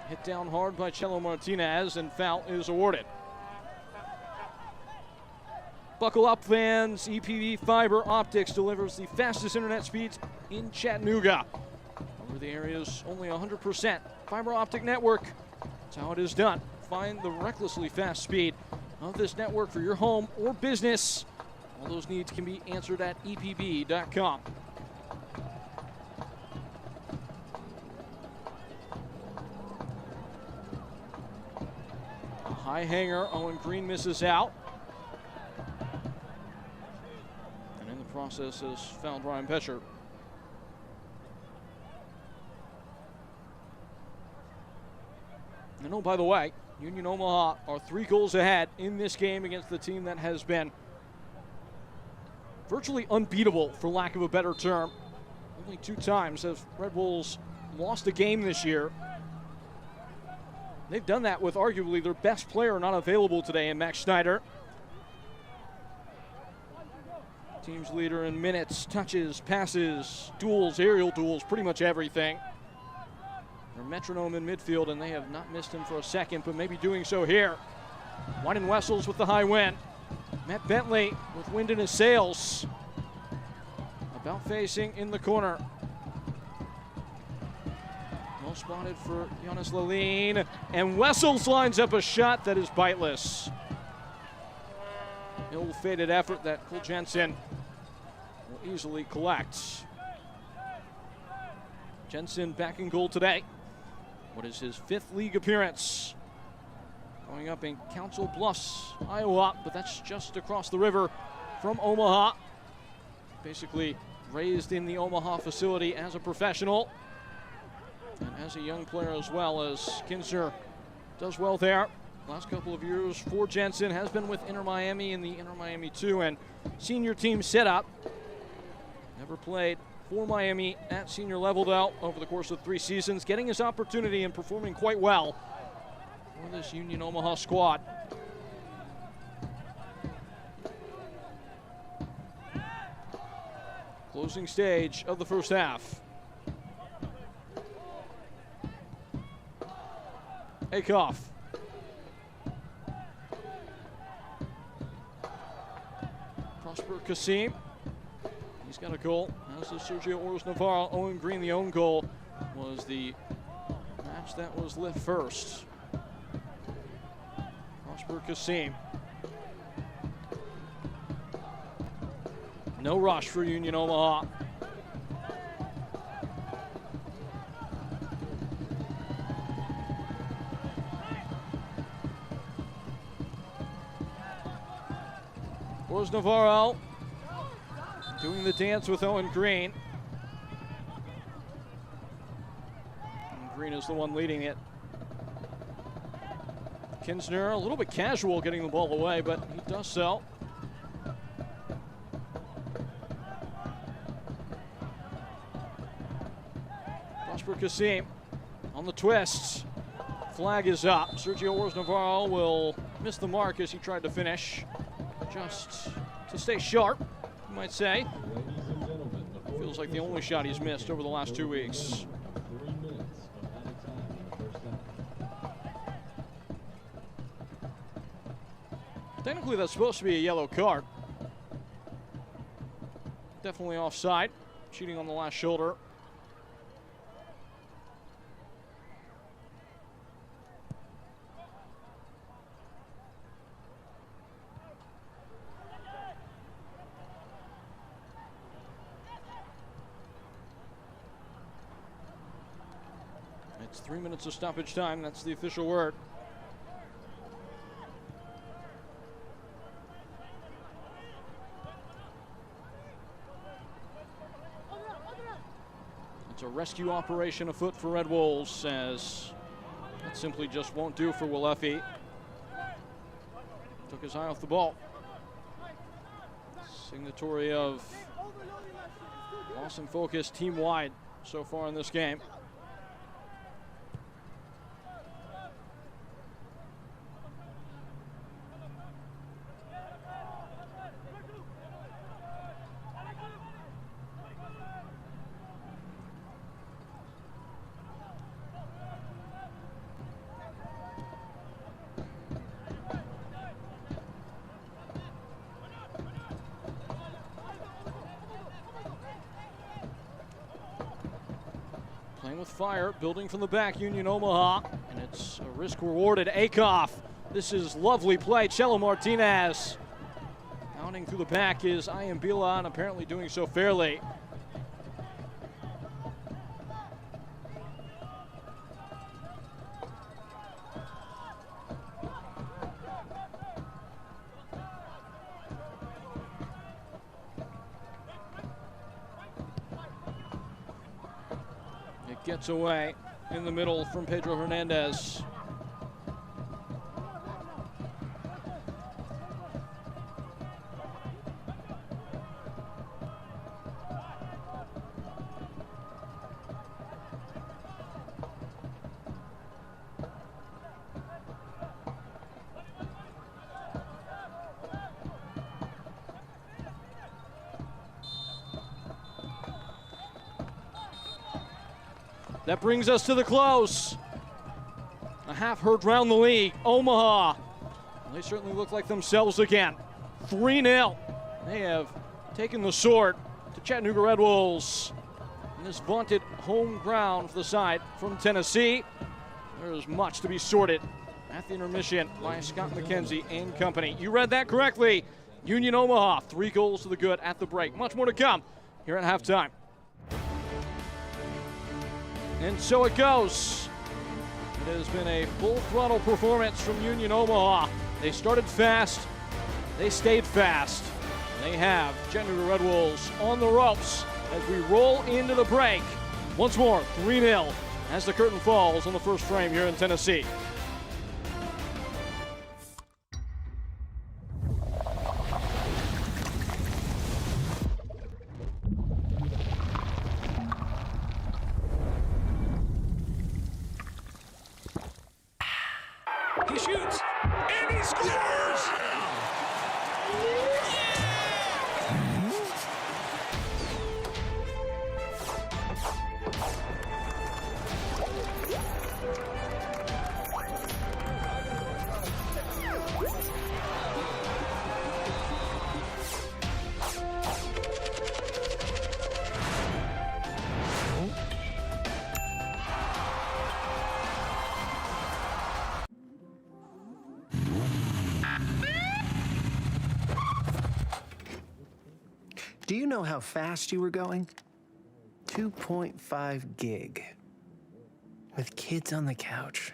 [SPEAKER 1] hit down hard by Chelo Martinez, and foul is awarded. Buckle up, fans. EPV Fiber Optics delivers the fastest internet speeds in Chattanooga. Over the area's only 100% fiber optic network. That's how it is done. Find the recklessly fast speed of this network for your home or business. All those needs can be answered at epb.com. High hanger, Owen Green misses out. And in the process has fouled Ryan Petcher. And oh, by the way, Union Omaha are 3 goals ahead in this game against the team that has been virtually unbeatable, for lack of a better term. Only 2 times have Red Bulls lost a game this year. They've done that with arguably their best player not available today in Max Schneider. Team's leader in minutes, touches, passes, duels, aerial duels, pretty much everything. They're metronome in midfield, and they have not missed him for a second, but maybe doing so here. Wyndon Wessels with the high win. Matt Bentley with wind in his sails. About facing in the corner. Well spotted for Jonas Laline, and Wessels lines up a shot that is biteless. Ill-fated effort that Cole Jensen will easily collect. Jensen back in goal today. What is his 5th league appearance? Going up in Council Bluffs, Iowa, but that's just across the river from Omaha. Basically raised in the Omaha facility as a professional. And as a young player as well, as Kinsner does well there. last couple of years for Jensen has been with Inter Miami in the Inter Miami 2 and senior team setup. Never played for Miami at senior level though over the course of 3 seasons, getting his opportunity and performing quite well for this Union Omaha squad. Closing stage of the first half. Akoff. Prosper Kasim. He's got a goal. As does Sergio Ores Navarro. Owen Green, the own goal, was the match that was lit first. Prosper Kasim. No rush for Union Omaha. Ores Navarro doing the dance with Owen Green. And Green is the one leading it. Kinsner a little bit casual getting the ball away, but he does so. Prosper Kasim on the twists. Flag is up. Sergio Ores Navarro will miss the mark as he tried to finish. Just to stay sharp, you might say. Feels like the only shot he's missed over the last 2 weeks.
[SPEAKER 6] 3 minutes of added time in the first half.
[SPEAKER 1] Technically, that's supposed to be a yellow card. Definitely offside. Cheating on the last shoulder. It's 3 minutes of stoppage time. That's the official word. It's a rescue operation afoot for Red Wolves, as that simply just won't do for Willefe. Took his eye off the ball. Signatory of loss and focus team-wide so far in this game. Playing with fire, building from the back, Union Omaha, and it's a risk rewarded. Akoff, this is lovely play. Chelo Martinez pounding through the back is Ayambila, and apparently doing so fairly. Gets away in the middle from Pedro Hernandez. That brings us to the close. A half heard round the league. Omaha, they certainly look like themselves again. 3-0. They have taken the sword to Chattanooga Red Wolves in this vaunted home ground for the side from Tennessee. There is much to be sorted at the intermission by Scott McKenzie and company. You read that correctly. Union Omaha, 3 goals to the good at the break. Much more to come here at halftime. And so it goes. It has been a full throttle performance from Union Omaha. They started fast, they stayed fast. They have Chattanooga Red Wolves on the ropes as we roll into the break. Once more, 3-0 as the curtain falls on the first frame here in Tennessee.
[SPEAKER 7] He shoots, and he scores!
[SPEAKER 8] Do you know how fast you were going? 2.5 gig. With kids on the couch.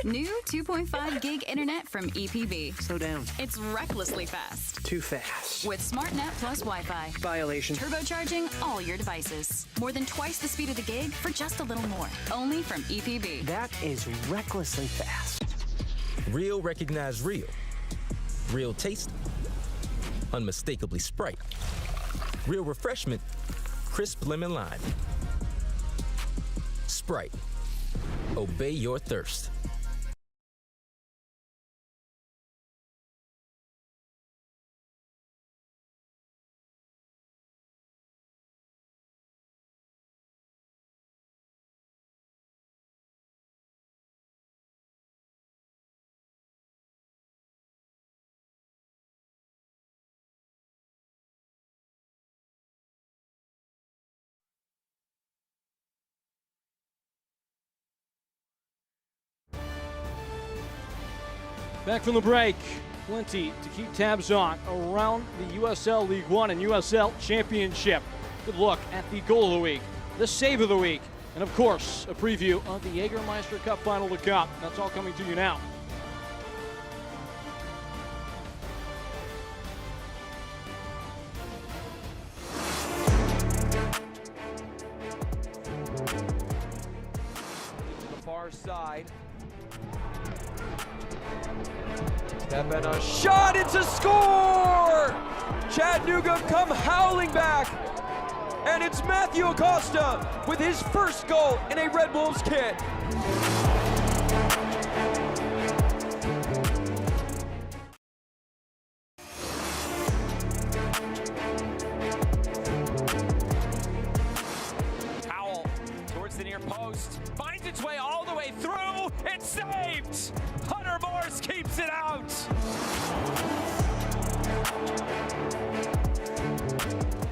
[SPEAKER 9] New 2.5 gig internet from EPB.
[SPEAKER 8] Slow down.
[SPEAKER 9] It's recklessly fast.
[SPEAKER 8] Too fast.
[SPEAKER 9] With SmartNet plus Wi-Fi.
[SPEAKER 8] Violation.
[SPEAKER 9] Turbocharging all your devices. More than twice the speed of the gig for just a little more. Only from EPB.
[SPEAKER 8] That is recklessly fast.
[SPEAKER 4] Real recognize real. Real taste, unmistakably Sprite. Real refreshment, crisp lemon lime. Sprite. Obey your thirst.
[SPEAKER 1] Back from the break, plenty to keep tabs on around the USL League One and USL Championship. Good look at the goal of the week, the save of the week, and of course, a preview of the Jägermeister Cup final to come. That's all coming to you now.
[SPEAKER 10] The far side. Step and a shot, it's a score! Chattanooga come howling back, and it's Matthew Acosta with his first goal in a Red Wolves kit. Powell towards the near post, finds its way all the way through, it's saved! Hunter Morris keeps it out!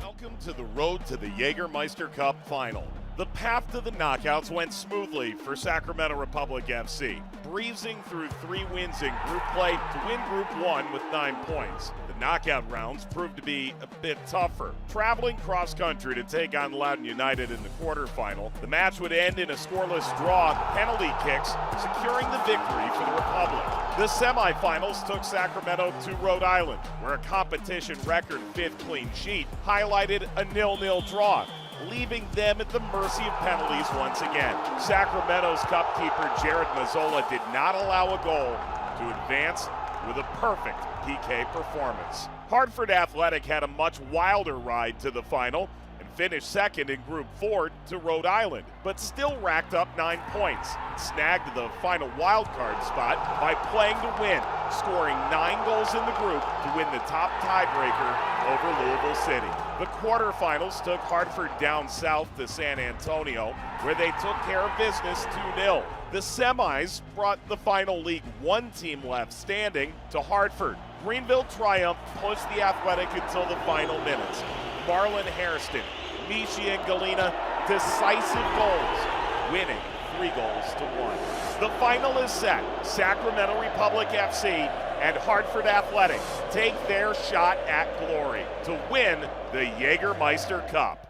[SPEAKER 11] Welcome to the road to the Jägermeister Cup final. The path to the knockouts went smoothly for Sacramento Republic FC, breezing through 3 wins in group play to win Group 1 with 9 points. The knockout rounds proved to be a bit tougher. Traveling cross-country to take on Loudoun United in the quarterfinal, the match would end in a scoreless draw, penalty kicks, securing the victory for the Republic. The semifinals took Sacramento to Rhode Island, where a competition record 5th clean sheet highlighted a 0-0 draw, leaving them at the mercy of penalties once again. Sacramento's cupkeeper Jared Mazzola did not allow a goal to advance with a perfect PK performance. Hartford Athletic had a much wilder ride to the final and finished second in Group 4 to Rhode Island, but still racked up 9 points and snagged the final wildcard spot by playing to win, scoring 9 goals in the group to win the top tiebreaker over Louisville City. The quarterfinals took Hartford down south to San Antonio, where they took care of business 2-0. The semis brought the final League One team left standing to Hartford. Greenville Triumph pushed the Athletic until the final minutes. Marlon Hairston, Michi and Galena, decisive goals, winning 3-1. The final is set. Sacramento Republic FC and Hartford Athletic take their shot at glory to win the Jägermeister Cup.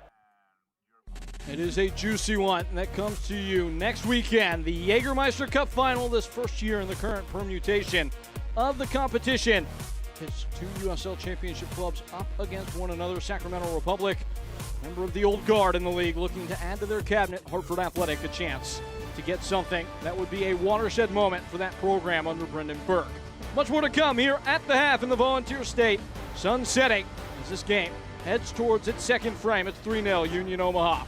[SPEAKER 1] It is a juicy one that comes to you next weekend. The Jägermeister Cup final, this first year in the current permutation of the competition. It's 2 USL Championship clubs up against one another. Sacramento Republic, member of the old guard in the league, looking to add to their cabinet. Hartford Athletic, a chance to get something that would be a watershed moment for that program under Brendan Burke. Much more to come here at the half in the Volunteer State. Sun setting as this game heads towards its second frame. It's 3-0 Union Omaha.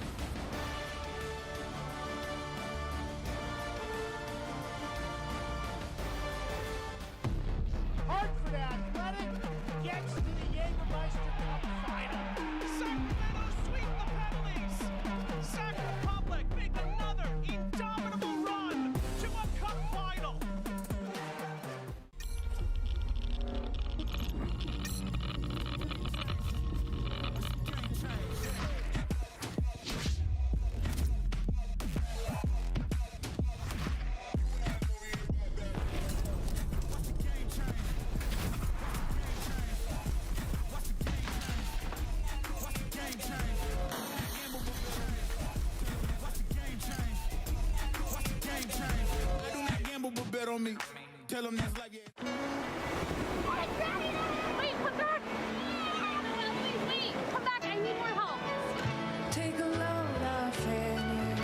[SPEAKER 12] bet on me. Tell them that's like it.
[SPEAKER 13] Wait, come back! Wait, come back, I need more help.
[SPEAKER 14] Take a load off Annie.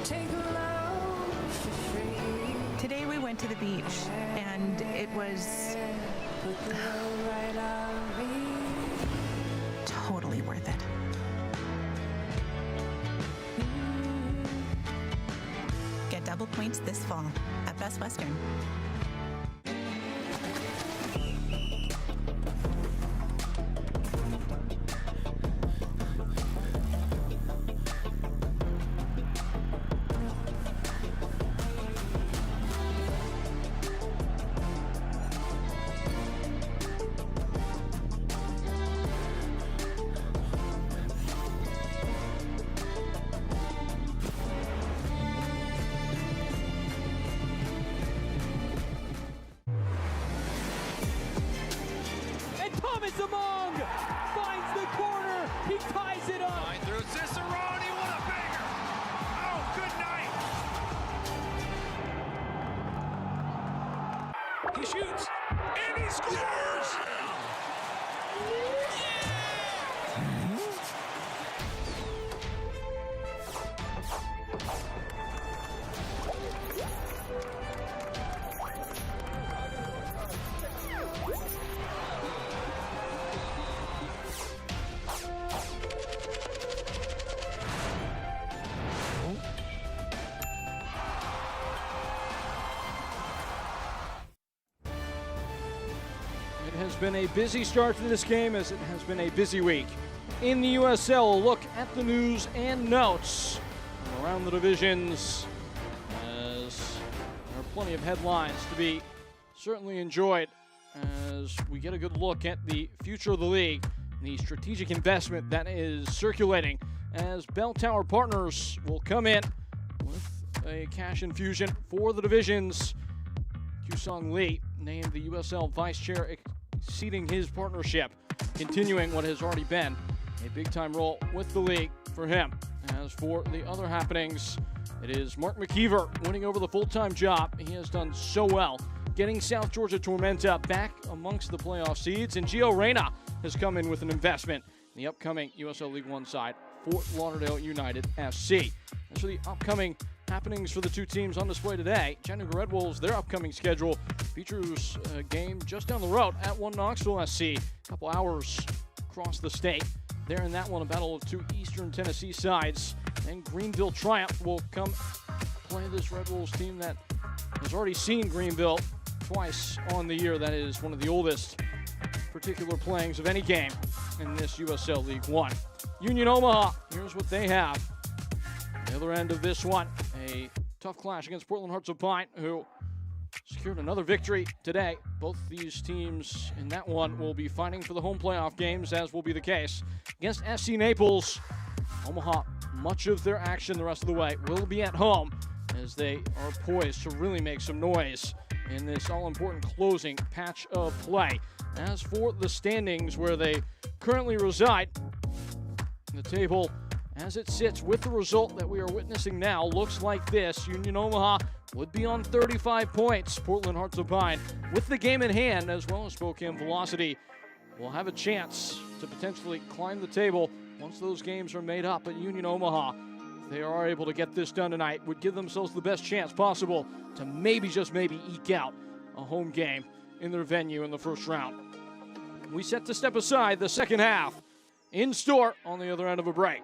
[SPEAKER 14] Take a load for free.
[SPEAKER 15] Today we went to the beach, and it was totally worth it. Get double points this fall at Best Western.
[SPEAKER 10] Among finds the corner. He ties it up.
[SPEAKER 7] Line through Cicerone. What a banger. Oh, good night. He shoots and he scores.
[SPEAKER 1] It has been a busy start to this game, as it has been a busy week. In the USL, a look at the news and notes from around the divisions, as there are plenty of headlines to be certainly enjoyed as we get a good look at the future of the league and the strategic investment that is circulating, as Bell Tower Partners will come in with a cash infusion for the divisions. Kyusung Lee named the USL Vice Chair, exceeding his partnership, continuing what has already been a big-time role with the league for him. As for the other happenings, it is Mark McKeever winning over the full-time job. He has done so well, getting South Georgia Tormenta back amongst the playoff seeds, and Gio Reyna has come in with an investment in the upcoming USL League One side, Fort Lauderdale United FC. As for the upcoming happenings for the two teams on display today, Chattanooga Red Wolves, their upcoming schedule features a game just down the road at 1 Knoxville SC, a couple hours across the state. There in that one, a battle of two Eastern Tennessee sides. And Greenville Triumph will come play this Red Wolves team that has already seen Greenville twice on the year. That is one of the oldest particular playings of any game in this USL League One. Union Omaha, here's what they have. The other end of this one, a tough clash against Portland Hearts of Pine, who secured another victory today. Both these teams in that one will be fighting for the home playoff games, as will be the case against SC Naples. Omaha, much of their action the rest of the way will be at home, as they are poised to really make some noise in this all-important closing patch of play. As for the standings where they currently reside, the table as it sits with the result that we are witnessing now looks like this. Union Omaha would be on 35 points. Portland Hearts of Pine, with the game in hand, as well as Spokane Velocity, will have a chance to potentially climb the table once those games are made up. But Union Omaha, if they are able to get this done tonight, would give themselves the best chance possible to maybe, just maybe, eke out a home game in their venue in the first round. We set to step aside the second half. In store on the other end of a break.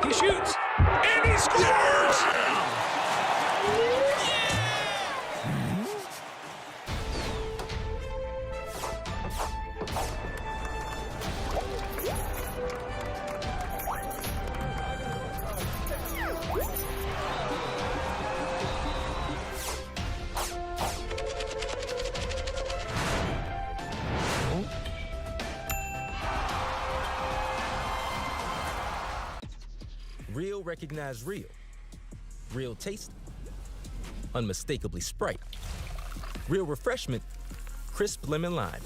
[SPEAKER 7] He shoots and he scores!
[SPEAKER 4] Real recognize real. Real taste, unmistakably Sprite. Real refreshment, crisp lemon lime.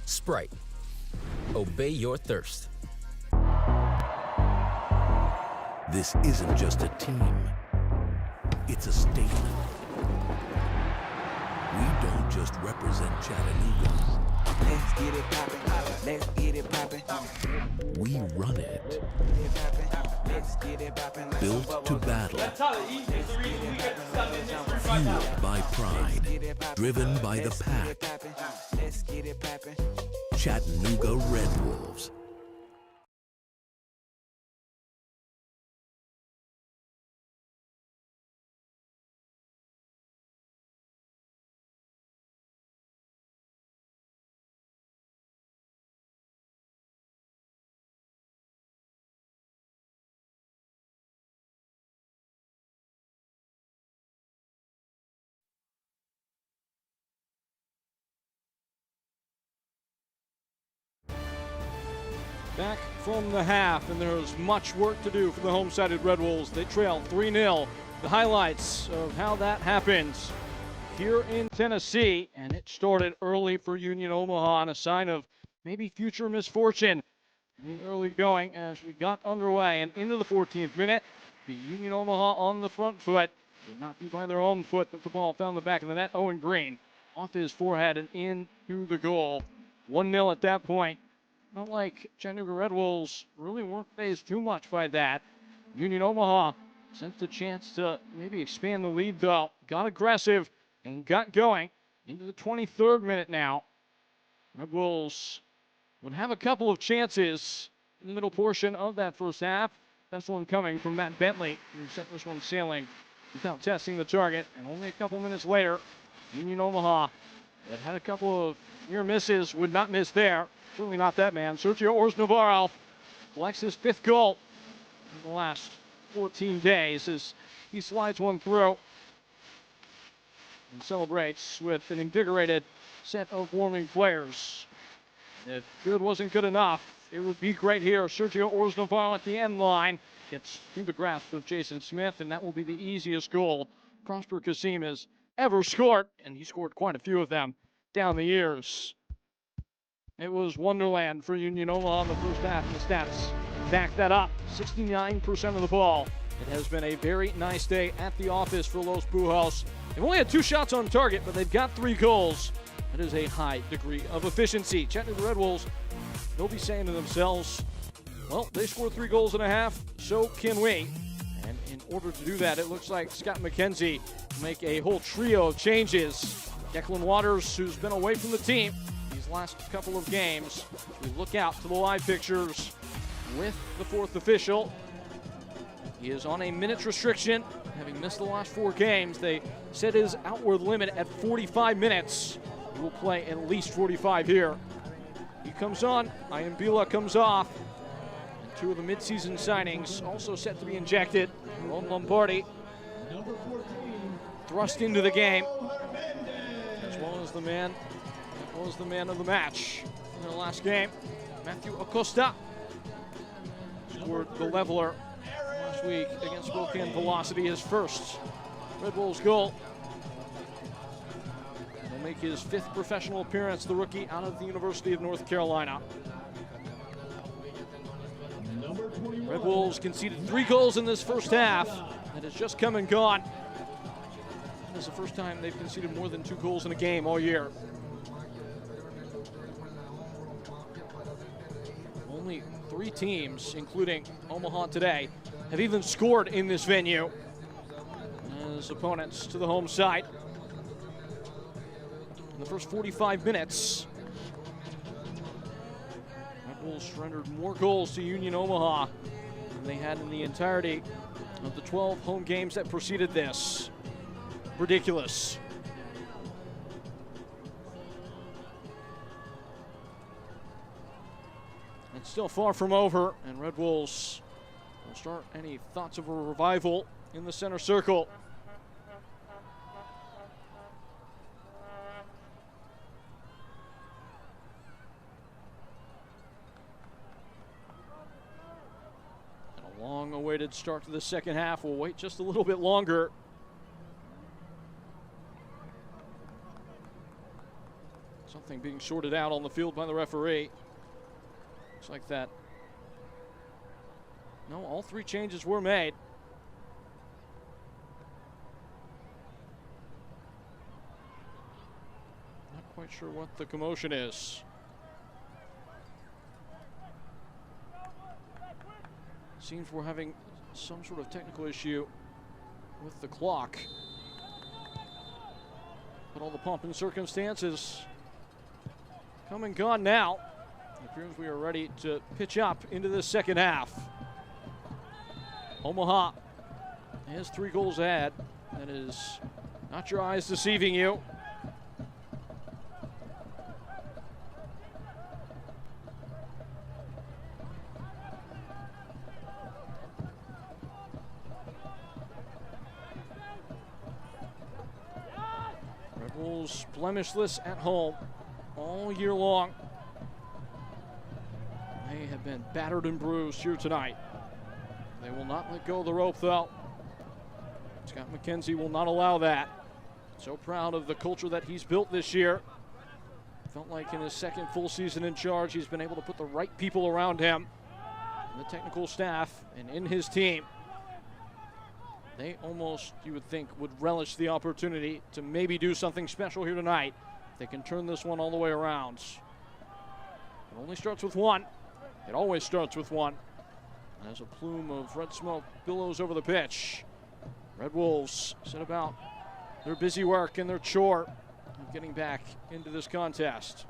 [SPEAKER 4] Sprite. Obey your thirst.
[SPEAKER 2] This isn't just a team. It's a statement. We don't just represent Chattanooga.
[SPEAKER 3] Let's get it poppin', let's get it poppin'.
[SPEAKER 2] We run it.
[SPEAKER 3] Let's get it poppin'.
[SPEAKER 2] Built to battle. Fueled by pride. Driven by the pack.
[SPEAKER 3] Let's get it poppin'.
[SPEAKER 2] Chattanooga Red Wolves.
[SPEAKER 1] Back from the half, and there's much work to do for the home-sided Red Wolves. They trail 3-0. The highlights of how that happens here in Tennessee, and it started early for Union Omaha, and a sign of maybe future misfortune in the early going as we got underway and into the 14th minute. The Union Omaha on the front foot, did not be by their own foot, but the ball found the back of the net. Owen Green off his forehead and into the goal. 1-0 at that point. Not like Chattanooga Red Wolves really weren't phased too much by that. Union Omaha sensed a chance to maybe expand the lead, though. Got aggressive and got going into the 23rd minute now. Red Wolves would have a couple of chances in the middle portion of that first half. That's one coming from Matt Bentley, who sent this one sailing without testing the target. And only a couple minutes later, Union Omaha that had a couple of near misses would not miss there. Certainly not that man. Sergio Ors-Navarro collects his 5th goal in the last 14 days as he slides one through and celebrates with an invigorated set of warming players. If good wasn't good enough, it would be great here. Sergio Ors-Navarro at the end line gets through the grasp of Jason Smith, and that will be the easiest goal Prosper Kasim has ever scored, and he scored quite a few of them down the years. It was Wonderland for Union Omaha in the first half, and the stats back that up. 69% of the ball. It has been a very nice day at the office for Los Pujols. They've only had 2 shots on target, but they've got 3 goals. That is a high degree of efficiency. Chattanooga Red Wolves, they'll be saying to themselves, well, they scored 3 goals and a half, so can we. And in order to do that, it looks like Scott McKenzie will make a whole trio of changes. Declan Waters, who's been away from the team these last couple of games. We look out to the live pictures with the 4th official. He is on a minutes restriction, having missed the last 4 games. They set his outward limit at 45 minutes. He will play at least 45 here. He comes on, Iambila comes off. And 2 of the midseason signings also set to be injected. Ron Lombardi thrust into the game, as well as the man of the match in their last game. Matthew Acosta scored the leveler last week against Spokane Velocity, his first Red Wolves goal. He'll make his 5th professional appearance, the rookie out of the University of North Carolina. Red Wolves conceded 3 goals in this first half that has just come and gone. This is the first time they've conceded more than 2 goals in a game all year. Only 3 teams, including Omaha today, have even scored in this venue as opponents to the home side. In the first 45 minutes, Red Wolves surrendered more goals to Union Omaha than they had in the entirety of the 12 home games that preceded this. Ridiculous. It's still far from over, and Red Wolves will start any thoughts of a revival in the center circle. And a long-awaited start to the second half. We'll wait just a little bit longer Something being sorted out on the field by the referee. Looks like that. No, all 3 changes were made. Not quite sure what the commotion is. Seems we're having some sort of technical issue with the clock. But all the pomp and circumstances come and gone now. It appears we are ready to pitch up into the second half. Omaha has 3 goals ahead. That is not your eyes deceiving you. Red Wolves blemishless at home all year long. They have been battered and bruised here tonight. They will not let go of the rope, though. Scott McKenzie will not allow that. So proud of the culture that he's built this year. Felt like in his second full season in charge, he's been able to put the right people around him, and the technical staff, and in his team. They almost, you would think, would relish the opportunity to maybe do something special here tonight. They can turn this one all the way around. It only starts with one. It always starts with one. As a plume of red smoke billows over the pitch, Red Wolves set about their busy work and their chore of getting back into this contest.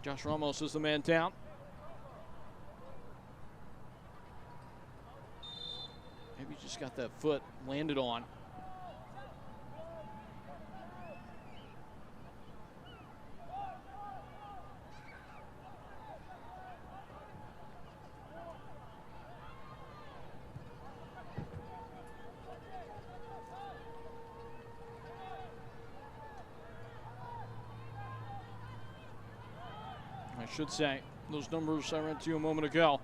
[SPEAKER 1] Josh Ramos is the man down. Maybe just got that foot landed on. I should say, those numbers I read to you a moment ago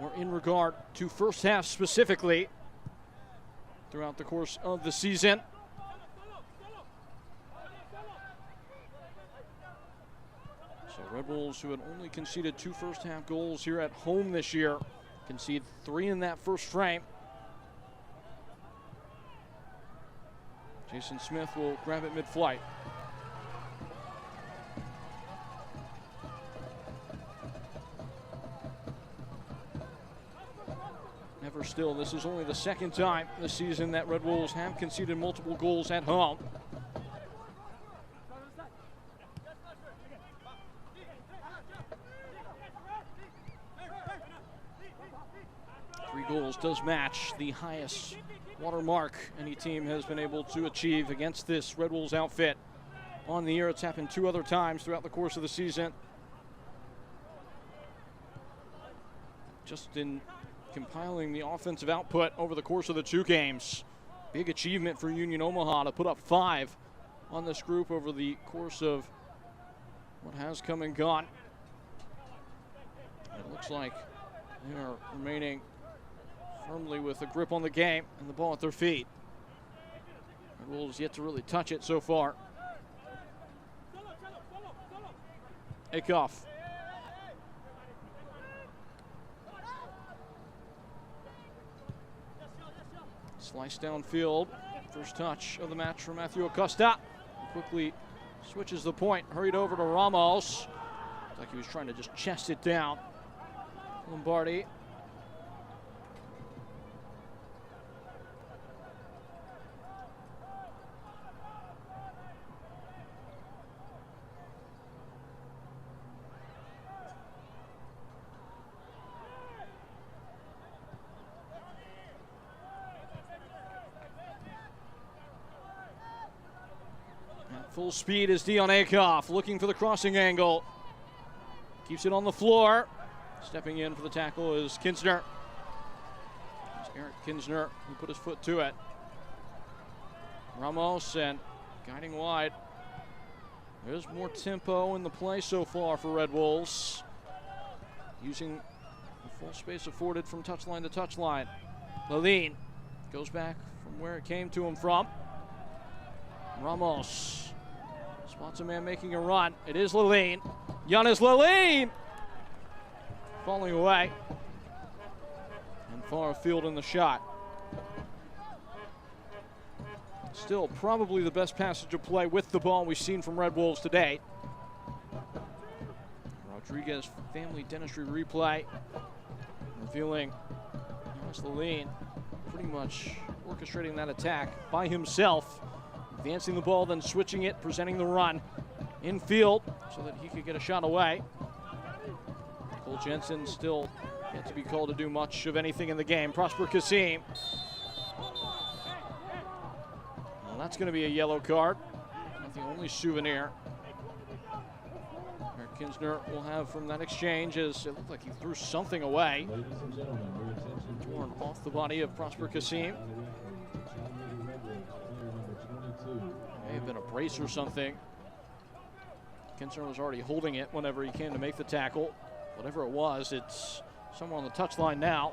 [SPEAKER 1] were in regard to first half specifically throughout the course of the season. So Red Wolves, who had only conceded 2 first half goals here at home this year, concede 3 in that first frame. Jason Smith will grab it mid-flight. Never still, this is only the second time this season that Red Wolves have conceded multiple goals at home. Three goals does match the highest watermark any team has been able to achieve against this Red Wolves outfit on the year. It's happened 2 other times throughout the course of the season. Just in compiling the offensive output over the course of the 2 games. Big achievement for Union Omaha to put up 5 on this group over the course of what has come and gone. It looks like they are remaining firmly with a grip on the game and the ball at their feet. Red Wolves yet to really touch it so far. Akoff. Slice downfield. First touch of the match for Matthew Acosta. Quickly switches the point. Hurried over to Ramos. Looks like he was trying to just chest it down. Lombardi. Full speed is Dion Akoff, looking for the crossing angle. Keeps it on the floor. Stepping in for the tackle is Kinsner. It's Eric Kinsner who put his foot to it. Ramos and guiding wide. There's more tempo in the play so far for Red Wolves. using the full space afforded from touchline to touchline. Laline goes back from where it came to him from. Ramos spots a man making a run. It is Laline. Giannis Laline falling away. And far afield in the shot. Still probably the best passage of play with the ball we've seen from Red Wolves today. Rodriguez family dentistry replay revealing Giannis Laline pretty much orchestrating that attack by himself, advancing the ball, then switching it, presenting the run infield so that he could get a shot away. Cole Jensen still yet to be called to do much of anything in the game. Prosper Kasim. Well, that's going to be a yellow card. Not the only souvenir Eric Kinsner will have from that exchange, as it looked like he threw something away. Torn off the body of Prosper Kasim. May have been a brace or something. Kinsner was already holding it whenever he came to make the tackle. Whatever it was, it's somewhere on the touchline now.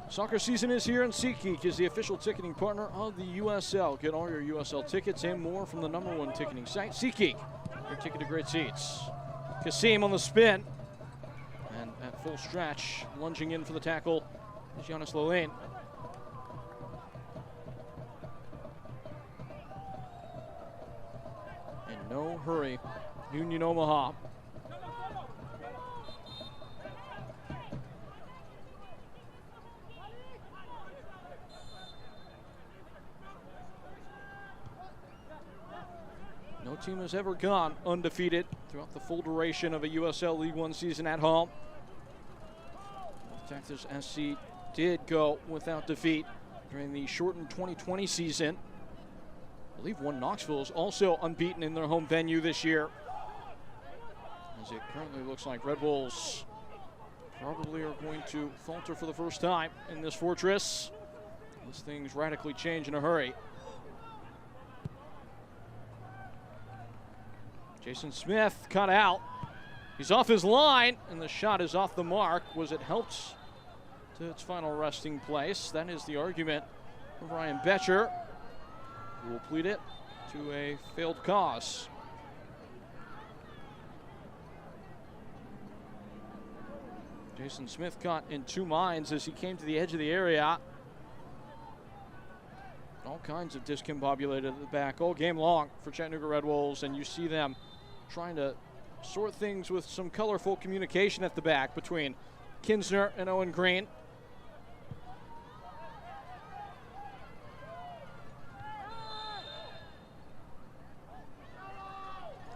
[SPEAKER 1] Soccer season is here, and SeatGeek is the official ticketing partner of the USL. Get all your USL tickets and more from the #1 ticketing site, SeatGeek. Your ticket to great seats. Kasim on the spin. And at full stretch, lunging in for the tackle is Giannis Laline. In no hurry, Union Omaha. No team has ever gone undefeated throughout the full duration of a USL League One season at home. Texas SC did go without defeat during the shortened 2020 season. I believe Knoxville is also unbeaten in their home venue this year. As it currently looks like Red Wolves probably are going to falter for the first time in this fortress, unless things radically change in a hurry. Jason Smith cut out. He's off his line, and the shot is off the mark. Was it helped to its final resting place? That is the argument of Ryan Betcher, who will plead it to a failed cause. Jason Smith caught in two minds as he came to the edge of the area. All kinds of discombobulated at the back all game long for Chattanooga Red Wolves, and you see them trying to sort things with some colorful communication at the back between Kinsner and Owen Green.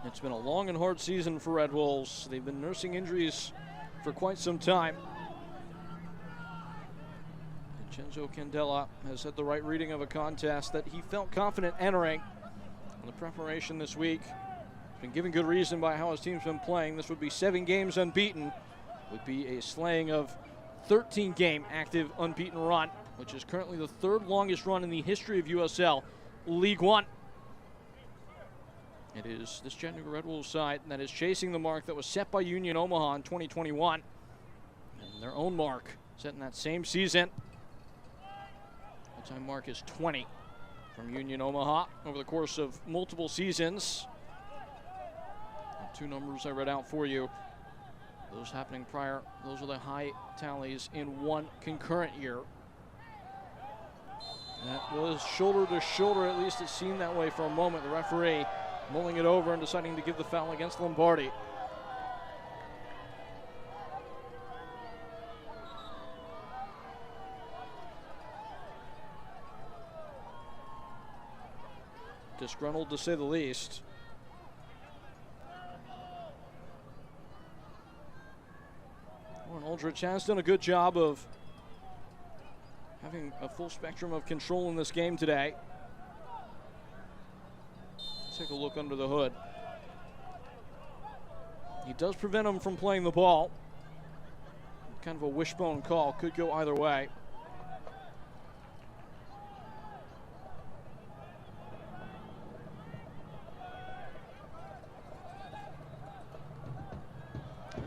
[SPEAKER 1] It's been a long and hard season for Red Wolves. They've been nursing injuries for quite some time. Vincenzo Candela has had the right reading of a contest that he felt confident entering. In the preparation this week, he's been given good reason by how his team's been playing. This would be 7 games unbeaten, would be a slaying of 13-game active unbeaten run, which is currently the 3rd longest run in the history of USL League One. It is this Chattanooga Red Wolves side that is chasing the mark that was set by Union Omaha in 2021, and their own mark set in that same season. All-time mark is 20 from Union Omaha over the course of multiple seasons. The 2 numbers I read out for you, those happening prior, those are the high tallies in one concurrent year. That was shoulder to shoulder, at least it seemed that way for a moment. The referee mulling it over and deciding to give the foul against Lombardi. Disgruntled to say the least. Warren Aldrich has done a good job of having a full spectrum of control in this game today. Let's take a look under the hood. He does prevent him from playing the ball. kind of a wishbone call. Could go either way.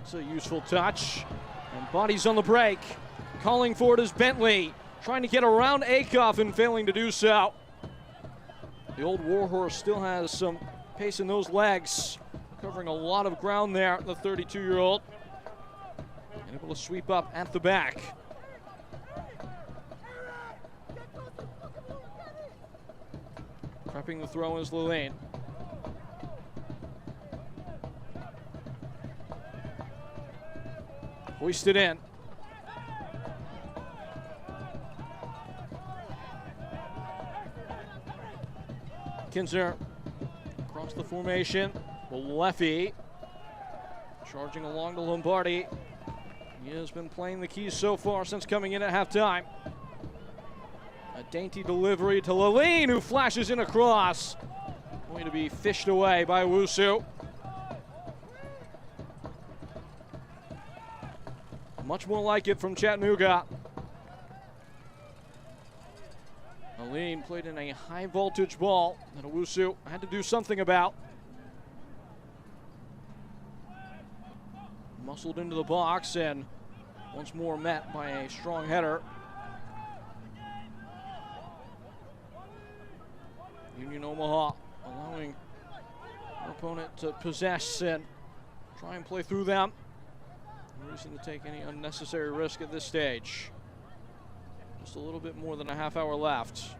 [SPEAKER 1] It's a useful touch. And bodies on the break. Calling for it is Bentley. Trying to get around Akoff and failing to do so. The old Warhorse still has some pace in those legs. Covering a lot of ground there, the 32-year-old. And able to sweep up at the back. Prepping the throw is Lilane. Hoisted in. Kinsner across the formation. Leffy charging along to Lombardi. He has been playing the keys so far since coming in at halftime. A dainty delivery to Lilane, who flashes in across. Going to be fished away by Wusu. Much more like it from Chattanooga. Lilane played in a high voltage ball that Owusu had to do something about. Muscled into the box and once more met by a strong header. Union Omaha allowing their opponent to possess and try and play through them. No reason to take any unnecessary risk at this stage. Just a little bit more than a half hour left.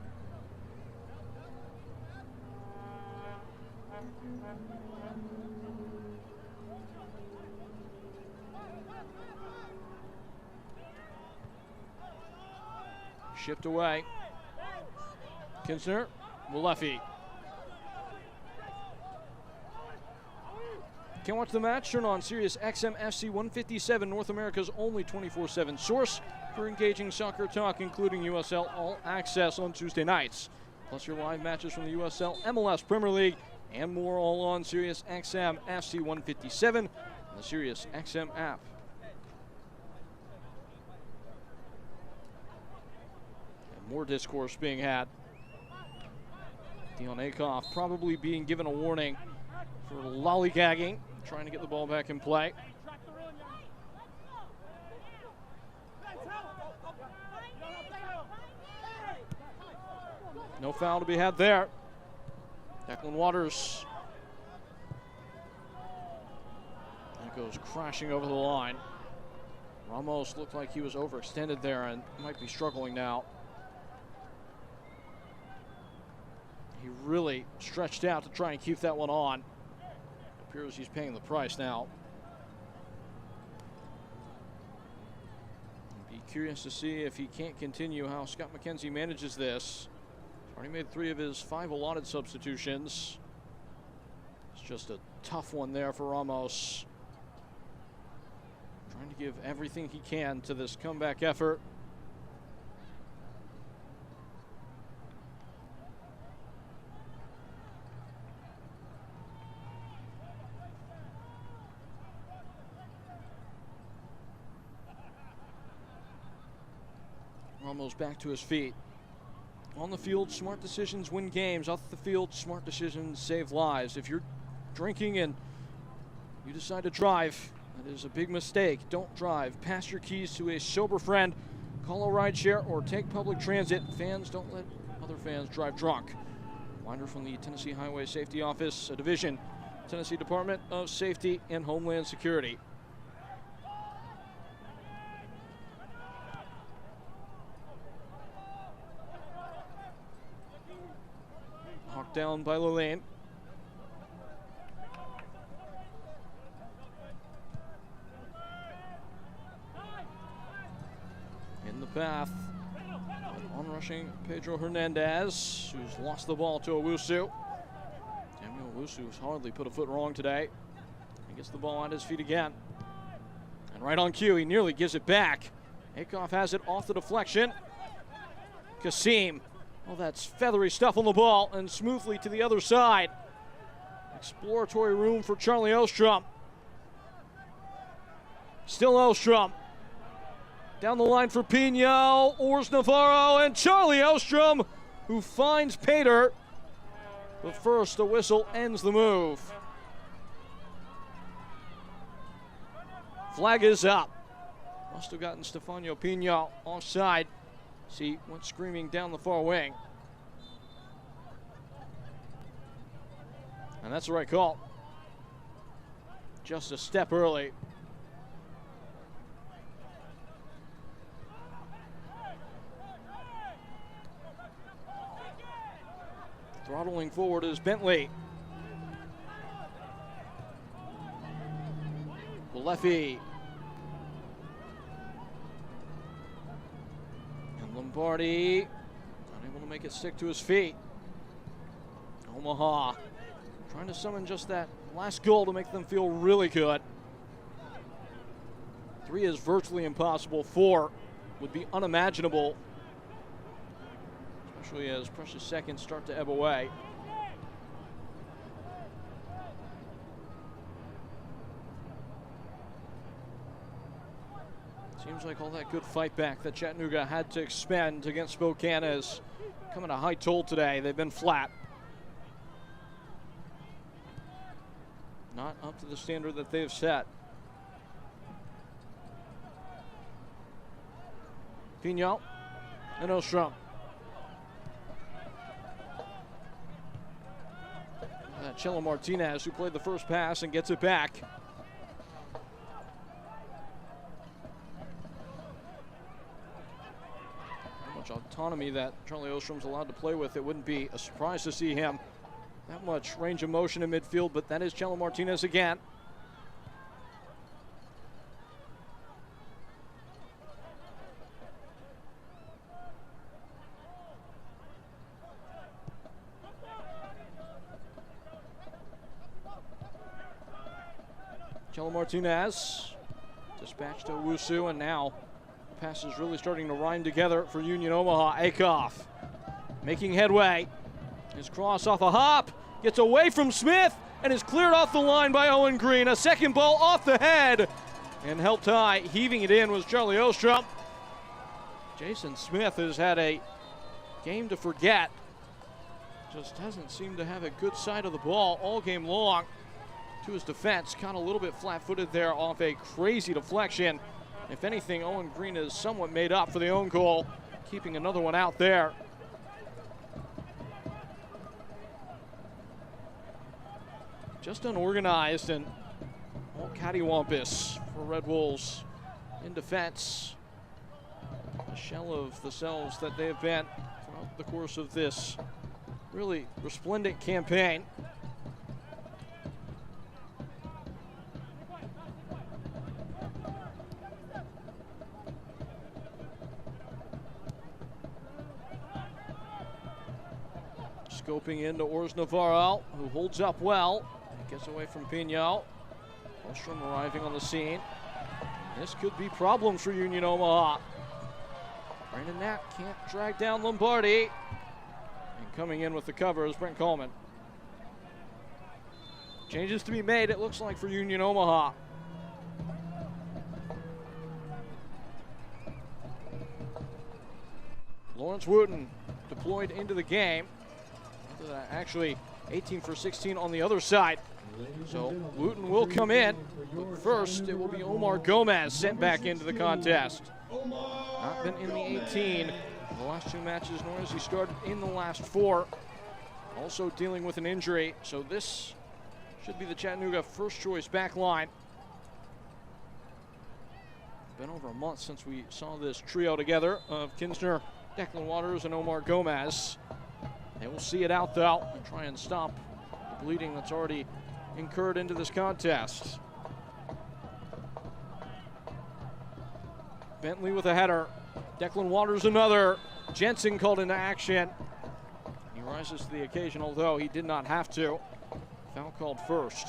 [SPEAKER 1] Shipped away. Kinsner, Malefi. Can't watch the match? Turn on Sirius XM FC 157, North America's only 24/7 source for engaging soccer talk, including USL All Access on Tuesday nights. Plus your live matches from the USL, MLS Premier League, and more, all on Sirius XM FC 157 and the Sirius XM app. And more discourse being had. Dion Akoff probably being given a warning for lollygagging, trying to get the ball back in play. No foul to be had there. Declan Waters. That goes crashing over the line. Ramos looked like he was overextended there and might be struggling now. He really stretched out to try and keep that one on. It appears he's paying the price now. Be curious to see if he can't continue how Scott McKenzie manages this. Already made 3 of his 5 allotted substitutions. It's just a tough one there for Ramos. Trying to give everything he can to this comeback effort. Ramos back to his feet. On the field, smart decisions win games. Off the field, smart decisions save lives. If you're drinking and you decide to drive, that is a big mistake. Don't drive. Pass your keys to a sober friend. Call a rideshare or take public transit. Fans, don't let other fans drive drunk. Reminder from the Tennessee Highway Safety Office, a division, Tennessee Department of Safety and Homeland Security. Hawked down by Lilane. In the path, on-rushing Pedro Hernandez, who's lost the ball to Owusu. Samuel Owusu has hardly put a foot wrong today. He gets the ball on his feet again. And right on cue, he nearly gives it back. Akoff has it off the deflection. Kasim. Oh, that's feathery stuff on the ball and smoothly to the other side. Exploratory room for Charlie Ostrom. Still Ostrom. Down the line for Pino, Urs Navarro, and Charlie Ostrom, who finds Pater. But first, a whistle ends the move. Flag is up. Must have gotten Stefano Pino offside. He went screaming down the far wing. And that's the right call. Just a step early. Throttling forward is Bentley. Leffy. And Lombardi unable to make it stick to his feet. Omaha trying to summon just that last goal to make them feel really good. 3 is virtually impossible. 4 would be unimaginable, especially as precious seconds start to ebb away. Seems like all that good fight back that Chattanooga had to expend against Spokane is coming a high toll today. They've been flat. Not up to the standard that they've set. Pino and Ostrom. Chelo Martinez, who played the first pass and gets it back. How much autonomy that Charlie Ostrom's allowed to play with. It wouldn't be a surprise to see him that much range of motion in midfield, but that is Chelo Martinez again. Chelo Martinez dispatched to Owusu, and now the pass is really starting to rhyme together for Union Omaha. Akoff making headway. His cross off a hop, gets away from Smith, and is cleared off the line by Owen Green. A second ball off the head, and helped high, heaving it in was Charlie Ostrom. Jason Smith has had a game to forget. Just hasn't seemed to have a good side of the ball all game long. To his defense, caught a little bit flat-footed there off a crazy deflection. If anything, Owen Green is somewhat made up for the own goal, keeping another one out there. Just unorganized and all cattywampus for Red Wolves in defense. A shell of themselves that they have been throughout the course of this really resplendent campaign. Scoping into Urs Navarro, who holds up well. Gets away from Pino. Ostrom arriving on the scene. This could be problems for Union Omaha. Brandon Knapp can't drag down Lombardi. And coming in with the cover is Brent Coleman. Changes to be made, it looks like, for Union Omaha. Lawrence Wooten deployed into the game. Actually, 18 for 16 on the other side. So Wooten will come in, but first it will be Omar Gomez sent back into the contest. Not been in the 18 in the last 2 matches, nor has he started in the last 4. Also dealing with an injury, so this should be the Chattanooga first choice back line. Been over a month since we saw this trio together of Kinsner, Declan Waters, and Omar Gomez. They will see it out, though, and try and stop the bleeding that's already incurred into this contest. Bentley with a header. Declan Waters another. Jensen called into action. He rises to the occasion, although he did not have to. Foul called first.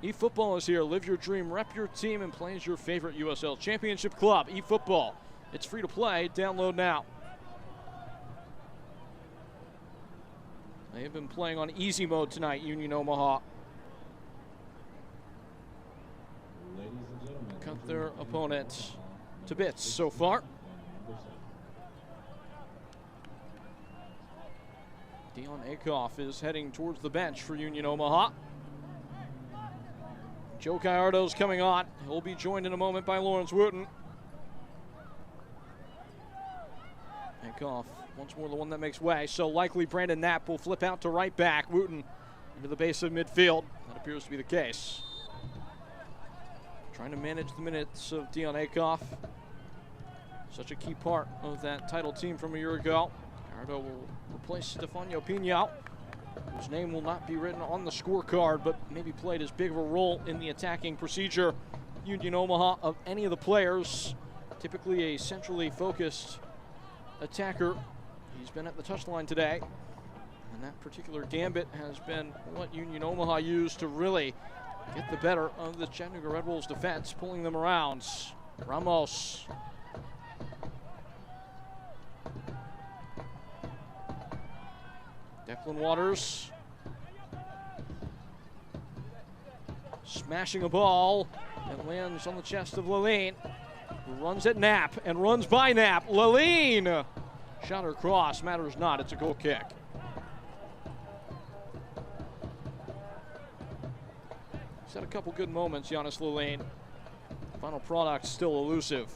[SPEAKER 1] eFootball is here. Live your dream, rep your team, and play as your favorite USL Championship club. eFootball. It's free to play. Download now. They have been playing on easy mode tonight, Union Omaha. their opponent to bits so far. Dion Akoff is heading towards the bench for Union Omaha. Joe Gallardo's coming on. He'll be joined in a moment by Lawrence Wooten. Akoff, once more the one that makes way, so likely Brandon Knapp will flip out to right back. Wooten into the base of midfield. That appears to be the case. Trying to manage the minutes of Dion Akoff. Such a key part of that title team from a year ago. Gallardo will replace Stefanio Pino, whose name will not be written on the scorecard, but maybe played as big of a role in the attacking procedure Union Omaha of any of the players. Typically a centrally focused attacker. He's been at the touchline today, and that particular gambit has been what Union Omaha used to really get the better of the Chattanooga Red Wolves defense, pulling them around. Ramos. Declan Waters. Smashing a ball and lands on the chest of Laline, who runs at Knapp and runs by Knapp. Laline! Shot or cross, matters not, it's a goal kick. He's had a couple good moments, Giannis Laline. Final product still elusive.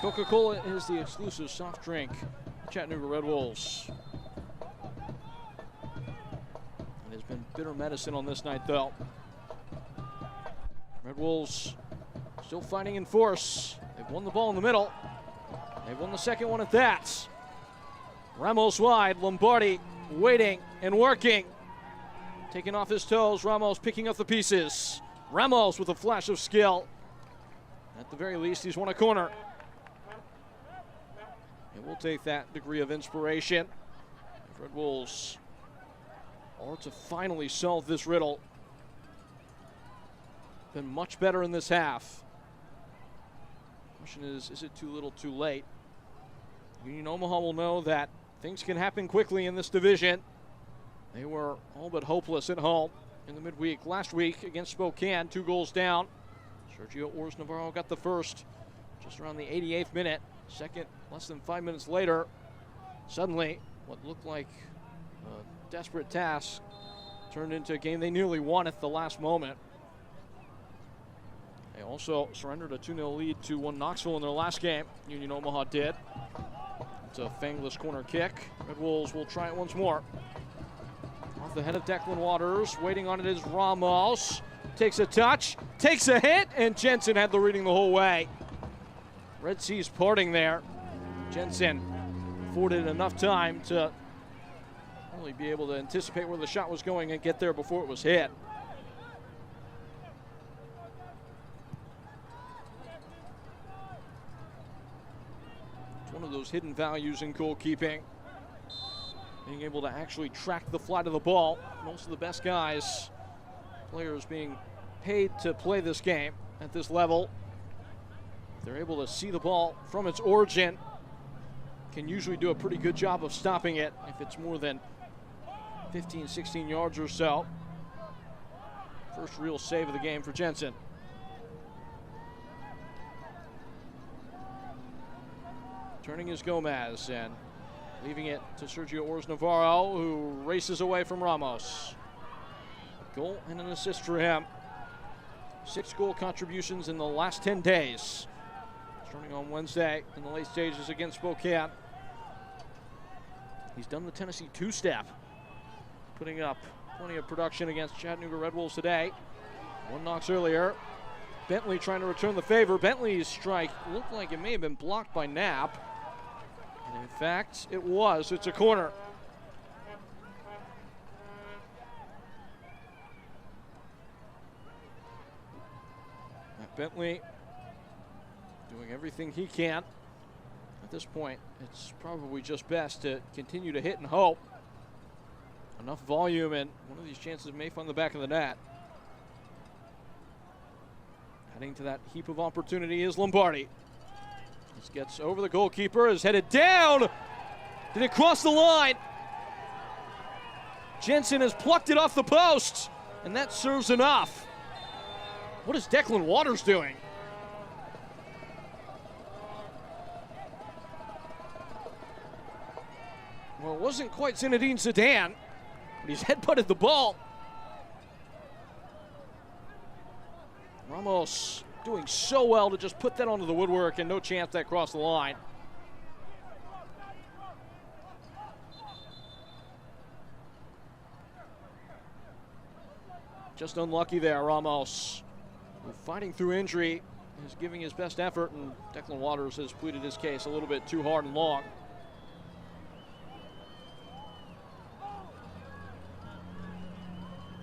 [SPEAKER 1] Coca-Cola is the exclusive soft drink for Chattanooga Red Wolves. It has been bitter medicine on this night, though. Red Wolves still fighting in force. They've won the ball in the middle. They've won the second one at that. Ramos wide, Lombardi waiting and working. Taking off his toes, Ramos picking up the pieces. Ramos with a flash of skill. At the very least, he's won a corner. And we'll take that degree of inspiration. If Red Wolves are to finally solve this riddle. Been much better in this half. Question is it too little too late? Union Omaha will know that things can happen quickly in this division. They were all but hopeless at home in the midweek. Last week against Spokane, 2 goals down. Sergio Ors Navarro got the first just around the 88th minute. Second, less than 5 minutes later, suddenly what looked like a desperate task turned into a game they nearly won at the last moment. They also surrendered a 2-0 lead to Knoxville in their last game. Union Omaha did. It's a fangless corner kick. Red Wolves will try it once more. Off the head of Declan Waters, waiting on it is Ramos. Takes a touch, takes a hit, and Jensen had the reading the whole way. Red Sea's parting there. Jensen afforded enough time to really be able to anticipate where the shot was going and get there before it was hit. It's one of those hidden values in goalkeeping. Being able to actually track the flight of the ball. Most of the best guys, players being paid to play this game at this level, they're able to see the ball from its origin, can usually do a pretty good job of stopping it if it's more than 15, 16 yards or so. First real save of the game for Jensen. Turning is Gomez and leaving it to Sergio Ors Navarro, who races away from Ramos. A goal and an assist for him. 6 goal contributions in the last 10 days. Starting on Wednesday in the late stages against Spokane. He's done the Tennessee 2-step, putting up plenty of production against Chattanooga Red Wolves today. 1 knocks earlier. Bentley trying to return the favor. Bentley's strike looked like it may have been blocked by Knapp. And in fact, it was. It's a corner. Matt Bentley doing everything he can. At this point, it's probably just best to continue to hit and hope. Enough volume, and one of these chances may find the back of the net. Heading to that heap of opportunity is Lombardi. This gets over the goalkeeper, is headed down. Did it cross the line? Jensen has plucked it off the post, and that serves enough. What is Declan Waters doing? Well, it wasn't quite Zinedine Zidane, but he's headbutted the ball. Ramos doing so well to just put that onto the woodwork, and no chance that crossed the line. Just unlucky there, Ramos. Fighting through injury, is giving his best effort, and Declan Waters has pleaded his case a little bit too hard and long.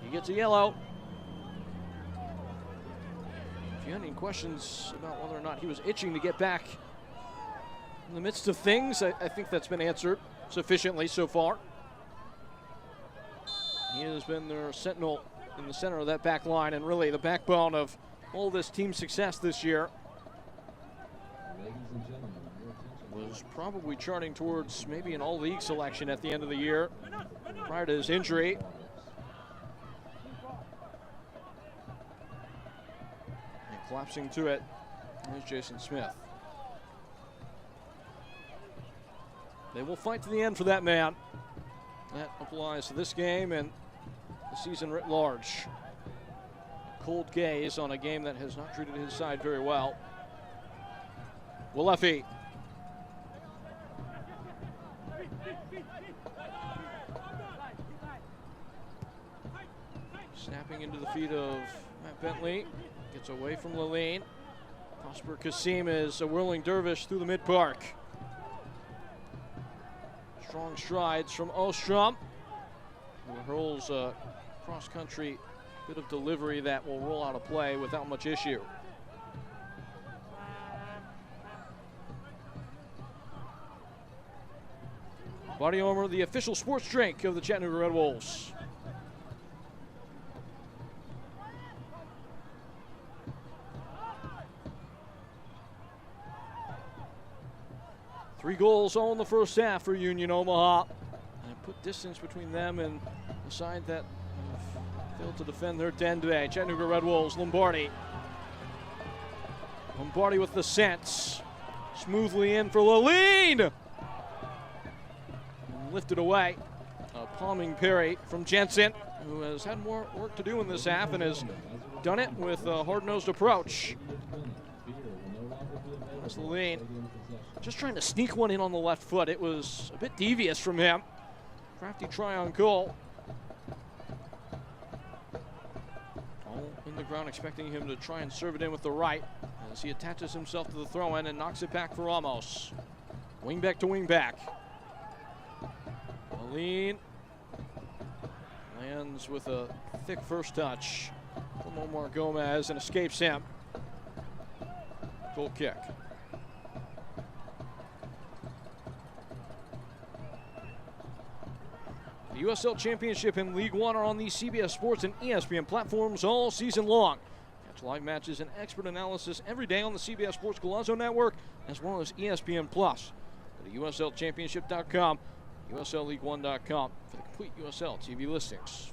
[SPEAKER 1] He gets a yellow. If you had any questions about whether or not he was itching to get back in the midst of things, I think that's been answered sufficiently so far. He has been their sentinel in the center of that back line, and really the backbone of all this team success this year. Was probably charting towards maybe an all-league selection at the end of the year prior to his injury. And collapsing to it is Jason Smith. They will fight to the end for that man. That applies to this game and the season writ large. Cold gaze on a game that has not treated his side very well. Walefi. Snapping into the feet of Matt Bentley. Gets away from Laline. Prosper Kasim is a whirling dervish through the mid-park. Strong strides from Ostrom, who hurls a cross-country bit of delivery that will roll out of play without much issue. Body Armor, the official sports drink of the Chattanooga Red Wolves. Three goals all in the first half for Union Omaha. And put distance between them and the side that failed to defend their den today. Chattanooga Red Wolves, Lombardi. Lombardi with the sense. Smoothly in for Laline. Lifted away. A palming parry from Jensen, who has had more work to do in this half and has done it with a hard-nosed approach. That's Laline. Just trying to sneak one in on the left foot. It was a bit devious from him. Crafty try on goal. All in the ground, expecting him to try and serve it in with the right as he attaches himself to the throw-in and knocks it back for Ramos. Wing back to wing back. Laline lands with a thick first touch from Omar Gomez and escapes him. Goal kick. The USL Championship and League One are on the CBS Sports and ESPN platforms all season long. Catch live matches and expert analysis every day on the CBS Sports Golazo Network, as well as ESPN Plus. Go to USLChampionship.com, USLLeague1.com for the complete USL TV listings.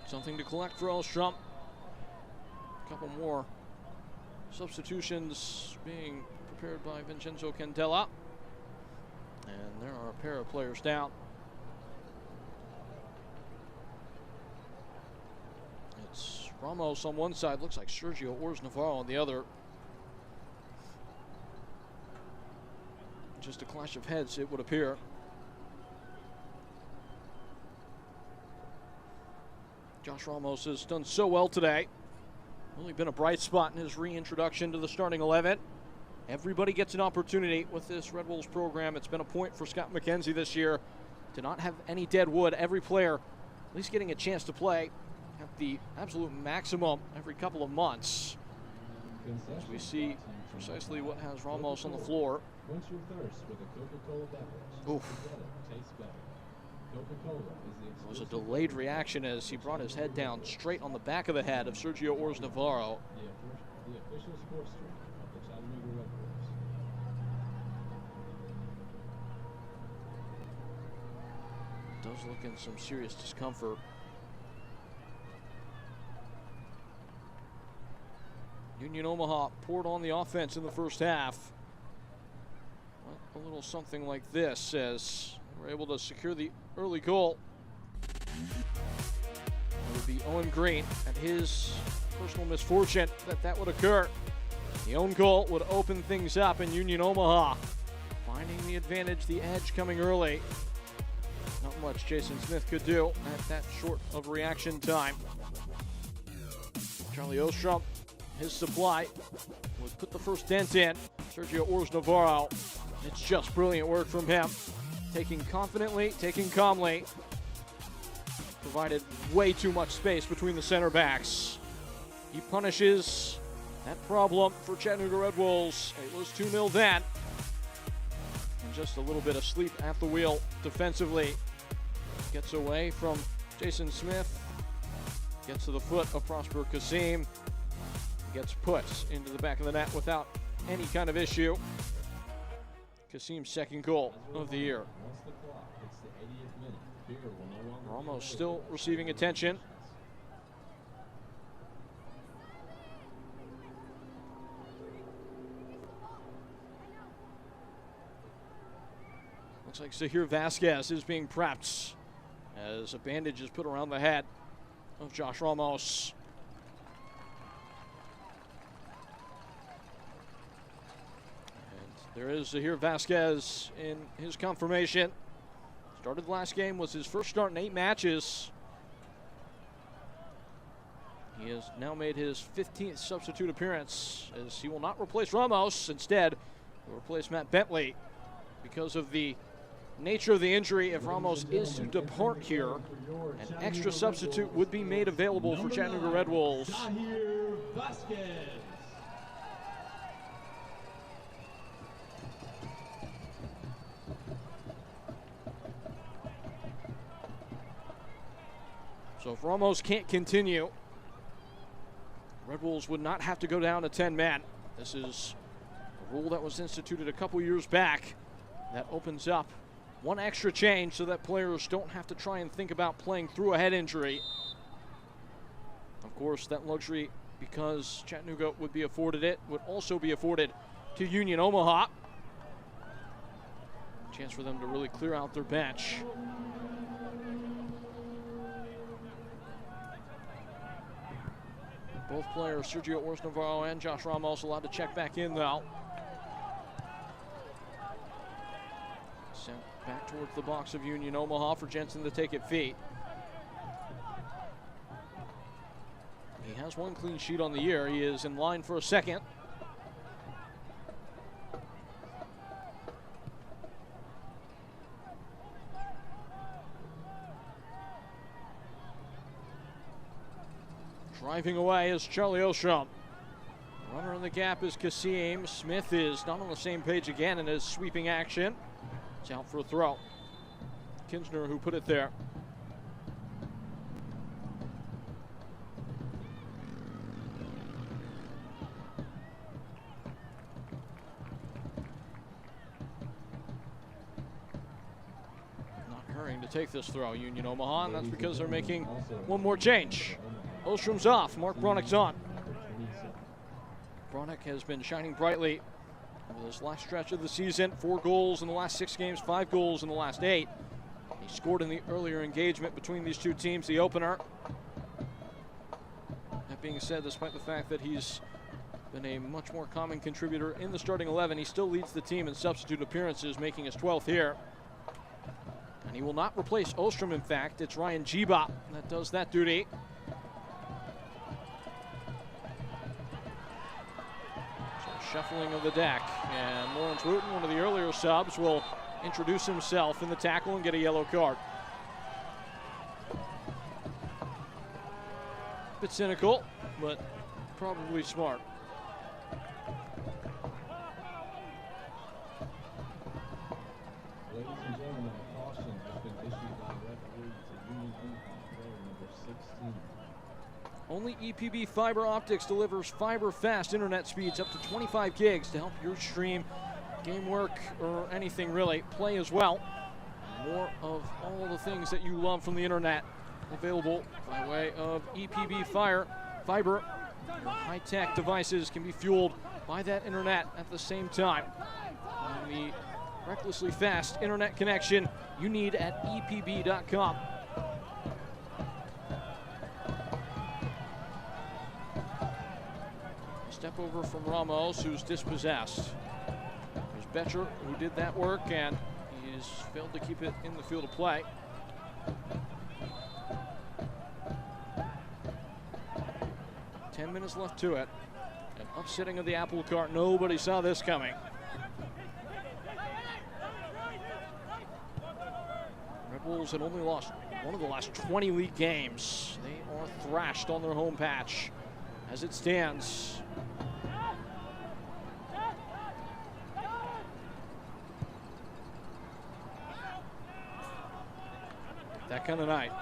[SPEAKER 1] Something to collect for Ostrom. A couple more substitutions being prepared by Vincenzo Candela. And there are a pair of players down. It's Ramos on one side, looks like Sergio Ors Navarro on the other. Just a clash of heads, it would appear. Josh Ramos has done so well today. Really been a bright spot in his reintroduction to the starting 11. Everybody gets an opportunity with this Red Wolves program. It's been a point for Scott McKenzie this year to not have any dead wood. Every player at least getting a chance to play at the absolute maximum every couple of months. As we see precisely what has Ramos on the floor.
[SPEAKER 6] Quench your thirst with a Coca-Cola beverage.
[SPEAKER 1] Oof.
[SPEAKER 6] Together, tastes better. Coca-Cola is the
[SPEAKER 1] It was a delayed reaction as he brought his head down straight on the back of the head of Sergio Ors-Navarro.
[SPEAKER 6] the official sports drink of the Chattanooga Red Wolves.
[SPEAKER 1] Does look in some serious discomfort. Union Omaha poured on the offense in the first half. A little something like this as we're able to secure the early goal. It would be Owen Green and his personal misfortune that would occur. The own goal would open things up in Union Omaha, finding the advantage, the edge coming early. Not much Jason Smith could do at that short of reaction time. Charlie Ostrom, his supply, would put the first dent in. Sergio Ors-Navarro, it's just brilliant work from him. Taking confidently, taking calmly. Provided way too much space between the center backs. He punishes that problem for Chattanooga Red Wolves. It was 2-0 then. And just a little bit of sleep at the wheel defensively. Gets away from Jason Smith. Gets to the foot of Prosper Kasim. Gets put into the back of the net without any kind of issue. Kasim's second goal of the year.
[SPEAKER 6] Once the clock hits the 80th minute, beer will no longer
[SPEAKER 1] Ramos still receiving attention. Looks like Zahir Vasquez is being prepped as a bandage is put around the head of Josh Ramos. And there is Zahir Vasquez in his confirmation. Started the last game, was his first start in 8 matches. He has now made his 15th substitute appearance as he will not replace Ramos. Instead, he'll replace Matt Bentley because of the nature of the injury. If Ramos is to depart here, an extra substitute would be made available for Chattanooga Red Wolves.
[SPEAKER 6] Zahir Vasquez.
[SPEAKER 1] So if Ramos can't continue, Red Wolves would not have to go down to 10 men. This is a rule that was instituted a couple years back that opens up one extra change so that players don't have to try and think about playing through a head injury. Of course, that luxury, because Chattanooga would be afforded it, would also be afforded to Union Omaha. Chance for them to really clear out their bench. Both players, Sergio Ors-Navarro and Josh Ramos, allowed to check back in though. Sent back towards the box of Union Omaha for Jensen to take it feet. He has one clean sheet on the year. He is in line for a second. Driving away is Charlie Ostrom. Runner in the gap is Kasim. Smith is not on the same page again in his sweeping action. It's out for a throw. Kinsner who put it there. Not hurrying to take this throw, Union Omaha, and that's because they're making one more change. Ostrom's off, Mark Bronick's on. Bronick has been shining brightly over this last stretch of the season. 4 goals in the last 6 games, 5 goals in the last 8. He scored in the earlier engagement between these two teams, the opener. That being said, despite the fact that he's been a much more common contributor in the starting 11, he still leads the team in substitute appearances, making his 12th here. And he will not replace Ostrom, in fact. It's Ryan Jiba that does that duty. Shuffling of the deck, and Lawrence Wooten, one of the earlier subs, will introduce himself in the tackle and get a yellow card. Bit cynical, but probably smart. Only EPB Fiber Optics delivers fiber-fast internet speeds up to 25 gigs to help your stream, game work, or anything really. Play as well. More of all the things that you love from the internet available by way of EPB Fiber. Your high-tech devices can be fueled by that internet at the same time. And the recklessly fast internet connection you need at EPB.com. Step over from Ramos, who's dispossessed. There's Betcher, who did that work, and he's failed to keep it in the field of play. Ten minutes left to it. An upsetting of the apple cart. Nobody saw this coming. Red Wolves had only lost one of the last 20 league games. They are thrashed on their home patch as it stands. That kind of night.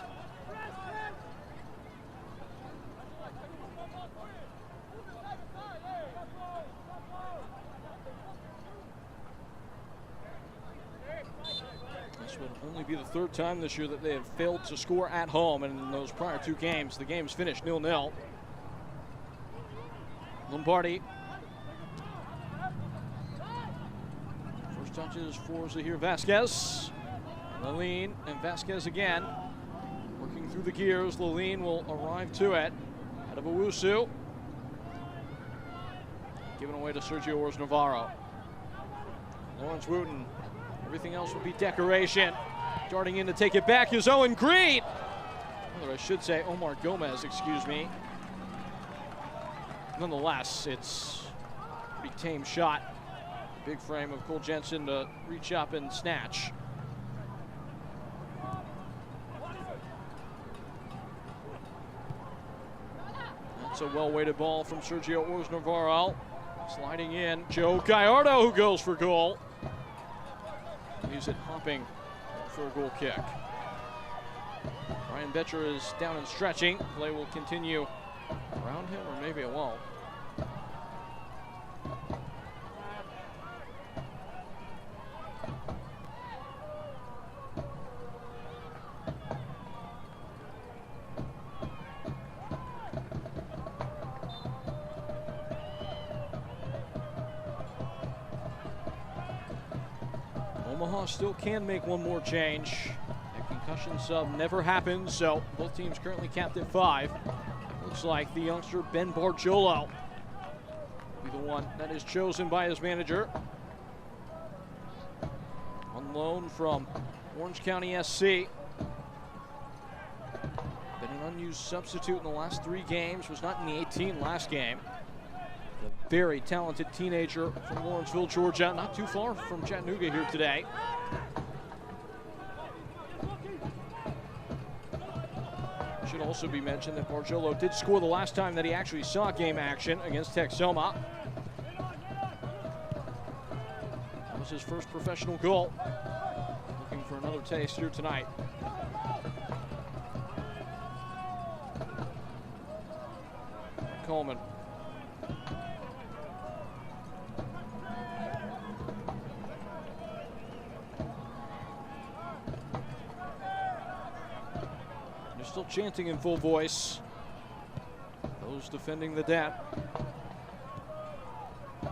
[SPEAKER 1] This would only be the third time this year that they have failed to score at home, and in those prior two games, the games finished 0-0. Lombardi. First touches for Zahir Vasquez. Laline and Vasquez again. Working through the gears. Laline will arrive to it. Out of Owusu. Given away to Sergio Ors Navarro. Lawrence Wooten. Everything else will be decoration. Darting in to take it back is Owen Green. Or I should say Omar Gomez, excuse me. Nonetheless, it's a pretty tame shot. Big frame of Cole Jensen to reach up and snatch. That's a well-weighted ball from Sergio Ors Navarro. Sliding in, Joe Gallardo, who goes for goal. Leaves it hopping for a goal kick. Ryan Betcher is down and stretching. Play will continue around him, or maybe it won't. Omaha still can make one more change. A concussion sub never happens, so both teams currently capped at 5. Looks like the youngster Ben Bargiolo will be the one that is chosen by his manager. On loan from Orange County SC. Been an unused substitute in the last 3 games, was not in the 18 last game. A very talented teenager from Lawrenceville, Georgia, not too far from Chattanooga here today. Should also be mentioned that Bargiolo did score the last time that he actually saw game action against Texoma. That was his first professional goal. Looking for another taste here tonight. Coleman. Still chanting in full voice. Those defending the debt. The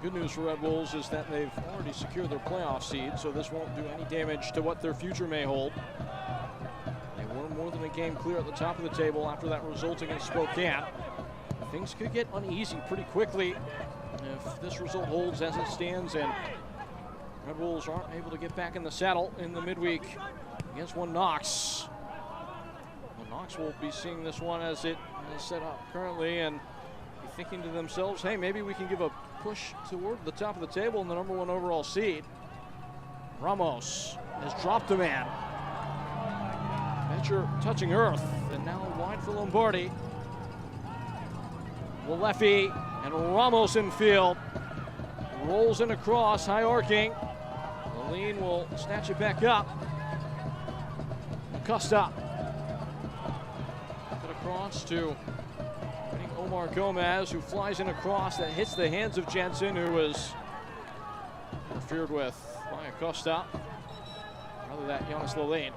[SPEAKER 1] good news for Red Wolves is that they've already secured their playoff seed, so this won't do any damage to what their future may hold. They were more than a game clear at the top of the table after that result against Spokane. Things could get uneasy pretty quickly if this result holds as it stands and Red Wolves aren't able to get back in the saddle in the midweek against one Knox. Well, Knox will be seeing this one as it is set up currently and be thinking to themselves, hey, maybe we can give a push toward the top of the table in the #1 overall seed. Ramos has dropped a man. Betcher touching earth, and now wide for Lombardi. Walefi and Ramos in field. Rolls in across, high arcing. Laline will snatch it back up. Acosta. Get across to Omar Gomez, who flies in across. That hits the hands of Jensen, who was interfered with by Acosta. Rather that Jonas Lalane.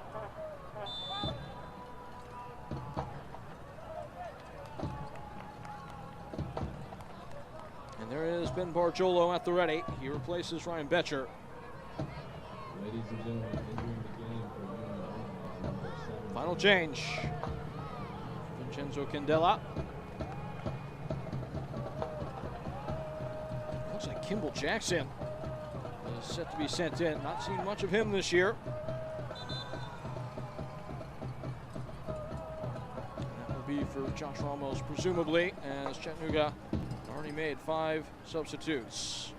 [SPEAKER 1] And there is Ben Bargiolo at the ready. He replaces Ryan Betcher.
[SPEAKER 6] Ladies and gentlemen, entering the game for Omaha, number 7.
[SPEAKER 1] Final change. Vincenzo Candela. Looks like Kimball Jackson is set to be sent in. Not seen much of him this year. And that will be for Josh Ramos, presumably, as Chattanooga already made 5 substitutes.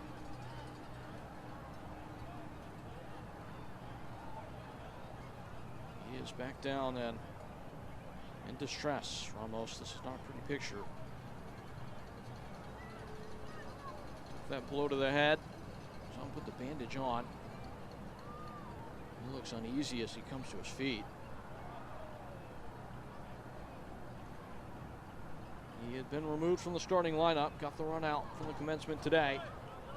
[SPEAKER 1] He is back down and in distress. Ramos, this is not a pretty picture. Took that blow to the head. Some put the bandage on. He looks uneasy as he comes to his feet. He had been removed from the starting lineup, got the run out from the commencement today.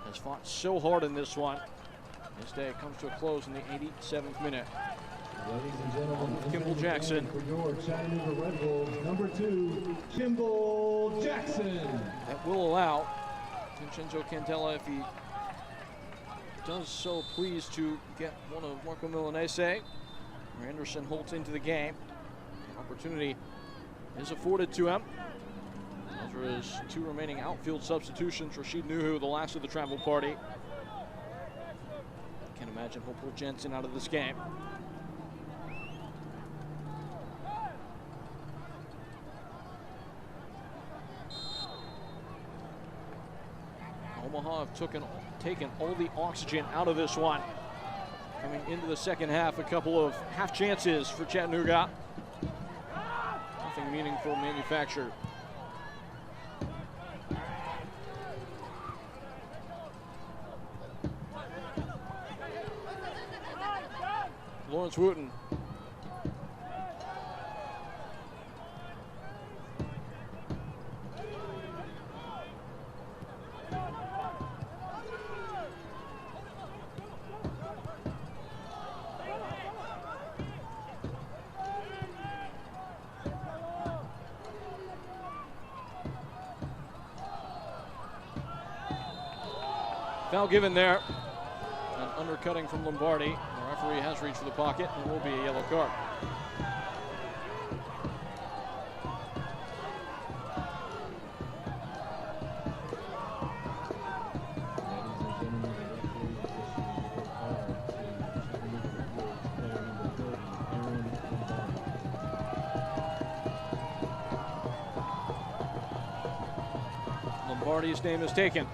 [SPEAKER 1] Has fought so hard in this one. His day comes to a close in the 87th minute.
[SPEAKER 6] Ladies and gentlemen,
[SPEAKER 1] Kimball Jackson.
[SPEAKER 6] for your Chattanooga Red Wolves, number 2, Kimball Jackson.
[SPEAKER 1] That will allow Vincenzo Candela, if he does so please, to get one of Marco Milanese or Anderson Holt into the game. The opportunity is afforded to him. Those are his 2 remaining outfield substitutions. Rashid Nuhu, the last of the travel party. Can't imagine he'll pull Jensen out of this game. Omaha have taken all the oxygen out of this one. Coming into the second half, a couple of half chances for Chattanooga. Nothing meaningful manufactured. Lawrence Wooten. Foul given there. And undercutting from Lombardi. The referee has reached for the pocket and will be a yellow card. Lombardi's name is taken.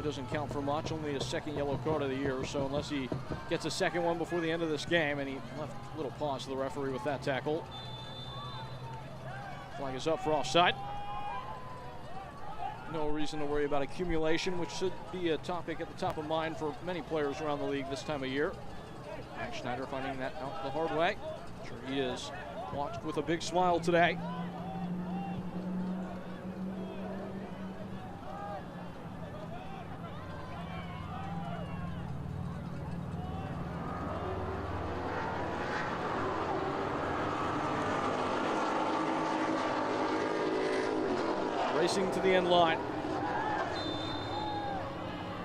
[SPEAKER 1] Doesn't count for much, only his 2nd yellow card of the year, so unless he gets a 2nd one before the end of this game, and he left a little pause to the referee with that tackle. Flag is up for offside. No reason to worry about accumulation, which should be a topic at the top of mind for many players around the league this time of year. Mike Schneider finding that out the hard way. I'm sure he is watched with a big smile today. Racing to the end line.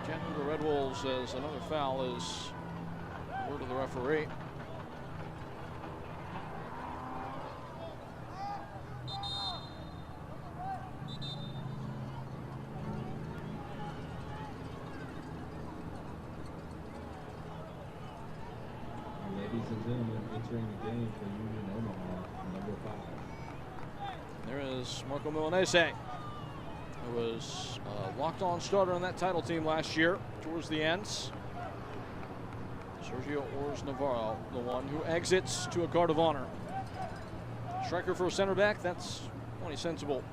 [SPEAKER 1] Chattanooga Red Wolves as another foul is word of the referee.
[SPEAKER 6] Ladies and gentlemen, entering the game for Union Omaha, number 5.
[SPEAKER 1] There is Marco Milanese, who was a locked-on starter on that title team last year towards the ends. Sergio Ors Navarro, the one who exits to a guard of honor. Striker for a center back, that's plenty sensible.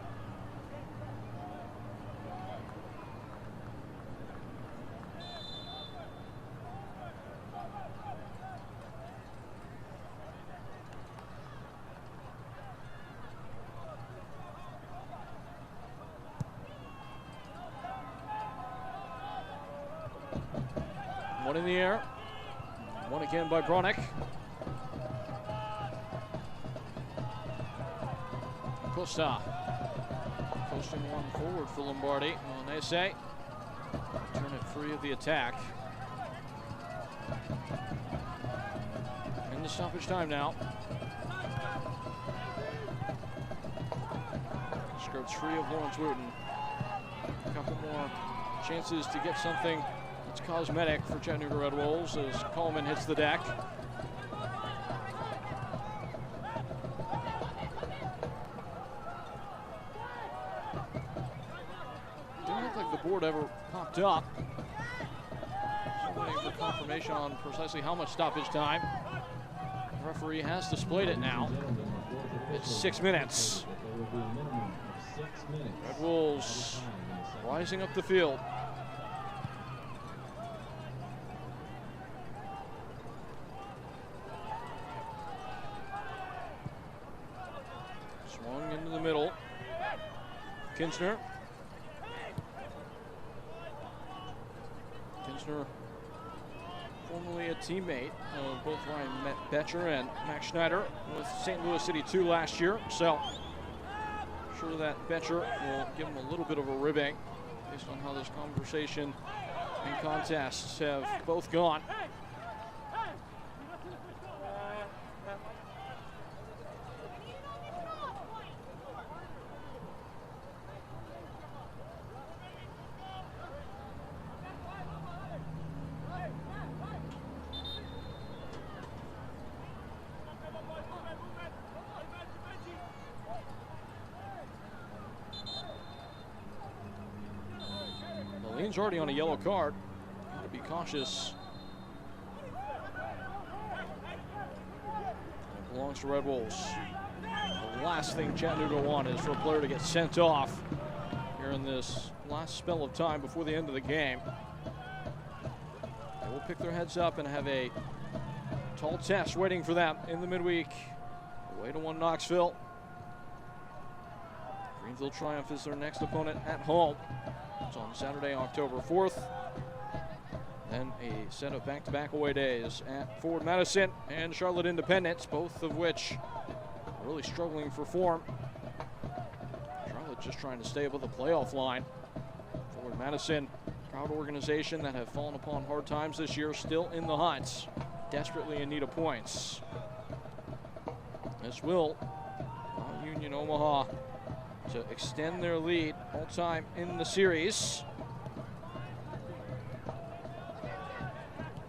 [SPEAKER 1] One in the air. One again by Bronick. Costa. Posting one forward for Lombardi. Monese. Turn it free of the attack. In the stoppage time now. Skirts free of Lawrence Wooten. A couple more chances to get something that's cosmetic for Chattanooga Red Wolves as Coleman hits the deck. Didn't look like the board ever popped up. Still waiting for confirmation on precisely how much stoppage time. The referee has displayed it now. It's 6 minutes. Red Wolves rising up the field. Swung into the middle. Kinsner. Kinsner, formerly a teammate of both Ryan Betcher and Max Schneider with St. Louis City 2 last year. So, sure that Betcher will give him a little bit of a ribbing based on how this conversation and contests have both gone. Lean's already on a yellow card. Got to be cautious. It belongs to Red Wolves. The last thing Chattanooga want is for a player to get sent off here in this last spell of time before the end of the game. They will pick their heads up and have a tall test waiting for them in the midweek. Away to 1 Knoxville. Greenville Triumph is their next opponent at home. It's on Saturday, October 4th. Then a set of back-to-back away days at Ford Madison and Charlotte Independence, both of which are really struggling for form. Charlotte just trying to stay above the playoff line. Ford Madison, proud organization that have fallen upon hard times this year, still in the hunt, desperately in need of points. This will allow Union Omaha to extend their lead all time in the series.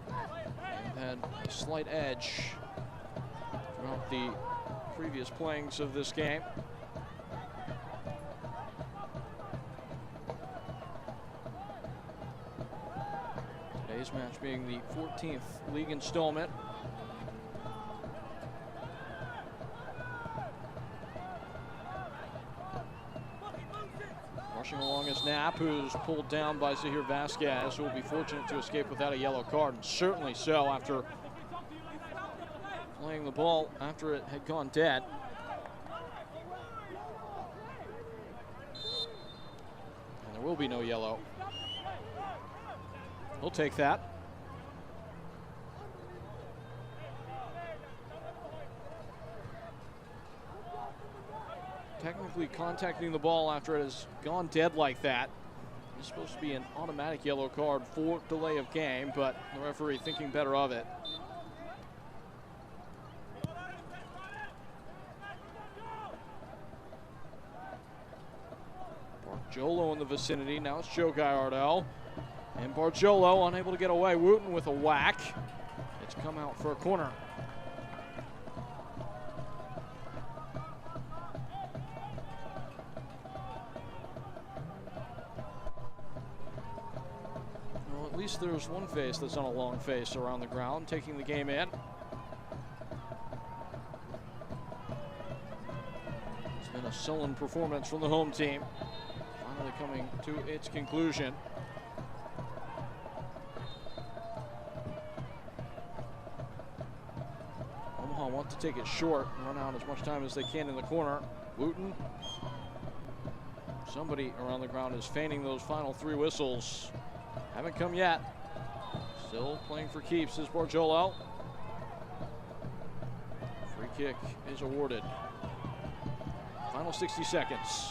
[SPEAKER 1] They've had a slight edge throughout the previous playings of this game. Today's match being the 14th league installment. Rushing along is Knapp, who's pulled down by Zahir Vasquez, who will be fortunate to escape without a yellow card, and certainly so after playing the ball after it had gone dead. And there will be no yellow. He'll take that. Technically contacting the ball after it has gone dead like that is supposed to be an automatic yellow card for delay of game, but the referee thinking better of it. Bargiolo in the vicinity. Now it's Joe Gallardo. And Bargiolo unable to get away. Wooten with a whack. It's come out for a corner. At least there's one face that's on a long face around the ground, taking the game in. It's been a sullen performance from the home team, finally coming to its conclusion. Omaha want to take it short and run out as much time as they can in the corner. Wooten. Somebody around the ground is feigning those final 3 whistles. Haven't come yet. Still playing for keeps is Bargiolo. Free kick is awarded. Final 60 seconds.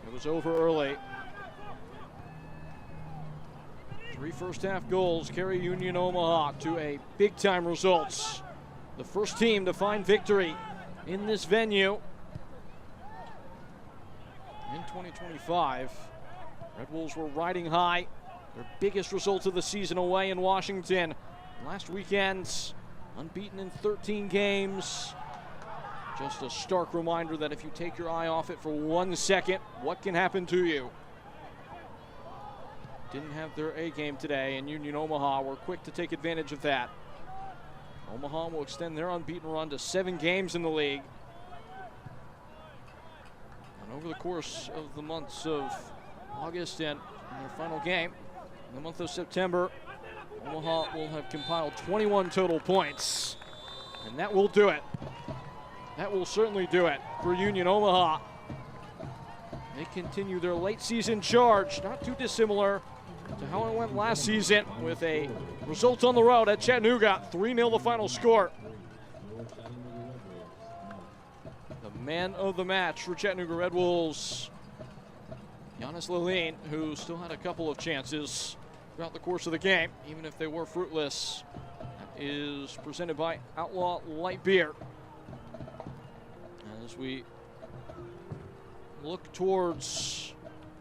[SPEAKER 1] It was over early. 3 first-half goals carry Union Omaha to a big-time results. The first team to find victory in this venue in 2025. Red Wolves were riding high. Their biggest result of the season away in Washington. Last weekend, unbeaten in 13 games. Just a stark reminder that if you take your eye off it for 1 second, what can happen to you? Didn't have their A game today, and Union Omaha were quick to take advantage of that. Omaha will extend their unbeaten run to 7 games in the league. And over the course of the months of August and their final game, in the month of September, Omaha will have compiled 21 total points. And that will do it. That will certainly do it for Union Omaha. They continue their late season charge, not too dissimilar to how it went last season, with a result on the road at Chattanooga. 3-0 the final score. The man of the match for Chattanooga Red Wolves, Giannis Lalin, who still had a couple of chances throughout the course of the game, even if they were fruitless. That is presented by Outlaw Light Beer. As we look towards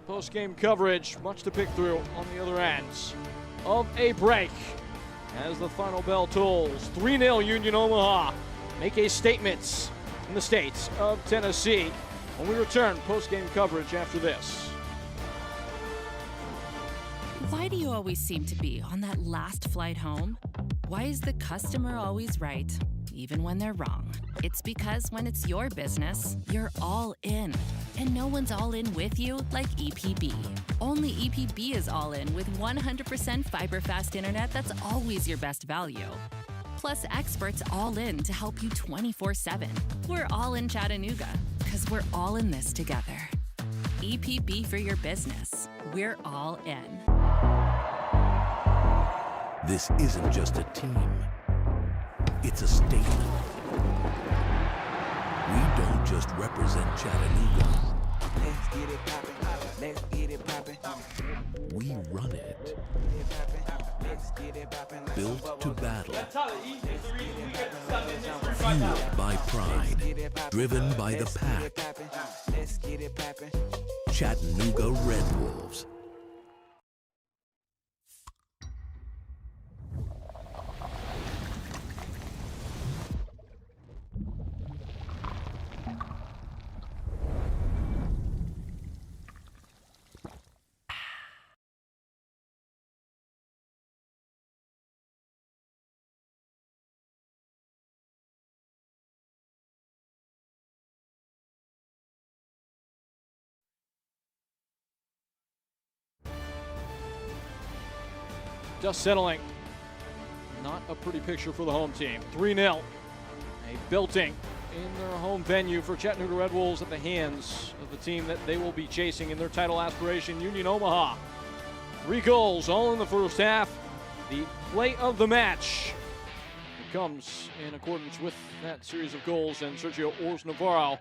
[SPEAKER 1] post-game coverage, much to pick through on the other ends of a break. As the final bell tolls, 3-0 Union Omaha make a statement in the state of Tennessee. When we return, post-game coverage after this.
[SPEAKER 5] Why do you always seem to be on that last flight home? Why is the customer always right, even when they're wrong? It's because when it's your business, you're all in. And no one's all in with you like EPB. Only EPB is all in with 100% fiber fast internet that's always your best value. Plus experts all in to help you 24/7. We're all in Chattanooga, because we're all in this together. EPB for your business. We're all in.
[SPEAKER 2] This isn't just a team. It's a statement. We don't just represent Chattanooga.
[SPEAKER 3] Let's get it poppin'. Let's get it poppin'.
[SPEAKER 2] We run it.
[SPEAKER 3] Let's get it poppin'.
[SPEAKER 2] Built to battle. Fueled by pride. Driven by the pack.
[SPEAKER 3] Let's get it poppin'.
[SPEAKER 2] Chattanooga Red Wolves.
[SPEAKER 1] Dust settling. Not a pretty picture for the home team. 3-0. A belting in their home venue for Chattanooga Red Wolves at the hands of the team that they will be chasing in their title aspiration, Union Omaha. 3 goals, all in the first half. The play of the match. It comes in accordance with that series of goals, and Sergio Ors Navarro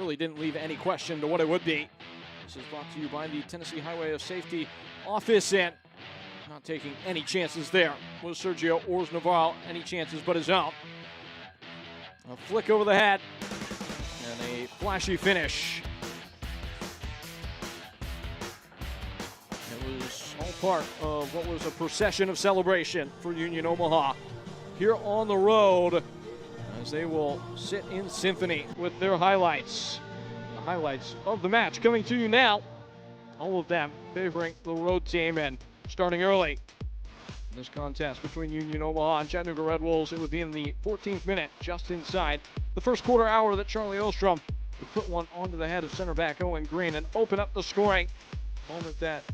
[SPEAKER 1] really didn't leave any question to what it would be. This is brought to you by the Tennessee Highway of Safety office, and not taking any chances there was Sergio Ors Navarro. Any chances but his own. A flick over the head and a flashy finish. It was all part of what was a procession of celebration for Union Omaha here on the road, as they will sit in symphony with their highlights. The highlights of the match coming to you now. All of them favoring the road team, and starting early in this contest between Union Omaha and Chattanooga Red Wolves. It would be in the 14th minute, just inside the first quarter hour, that Charlie Ostrom would put one onto the head of center back Owen Green and open up the scoring. A moment that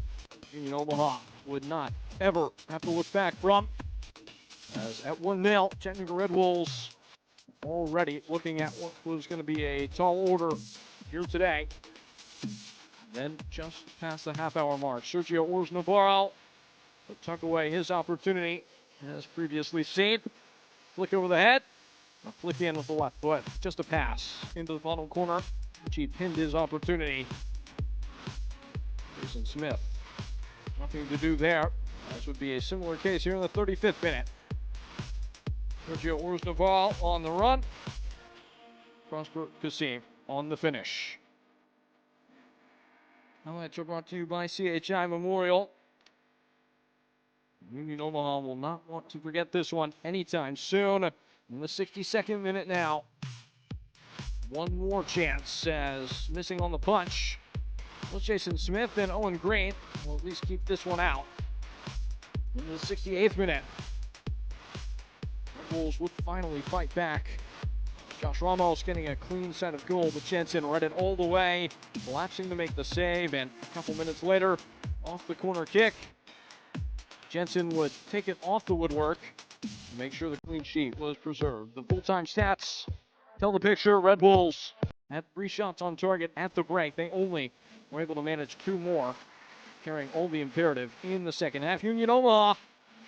[SPEAKER 1] Union Omaha would not ever have to look back from. As at 1-0, Chattanooga Red Wolves already looking at what was going to be a tall order here today. Then just past the half-hour mark, Sergio Navarro will tuck away his opportunity, as previously seen. Flick over the head, a flick in with the left foot, just a pass into the bottom corner. He pinned his opportunity. Jason Smith, nothing to do there. This would be a similar case here in the 35th minute. Sergio Navarro on the run. Prosper Kasim on the finish. Highlights are brought to you by CHI Memorial. Union Omaha will not want to forget this one anytime soon. In the 62nd minute now. One more chance as missing on the punch. Well, Jason Smith and Owen Green will at least keep this one out. In the 68th minute. The Bulls would finally fight back. Josh Ramos getting a clean set of goal, but Jensen read it all the way, collapsing to make the save, and a couple minutes later, off the corner kick, Jensen would take it off the woodwork to make sure the clean sheet was preserved. The full-time stats tell the picture. Red Bulls had 3 shots on target at the break. They only were able to manage 2 more, carrying all the imperative in the second half. Union Omaha,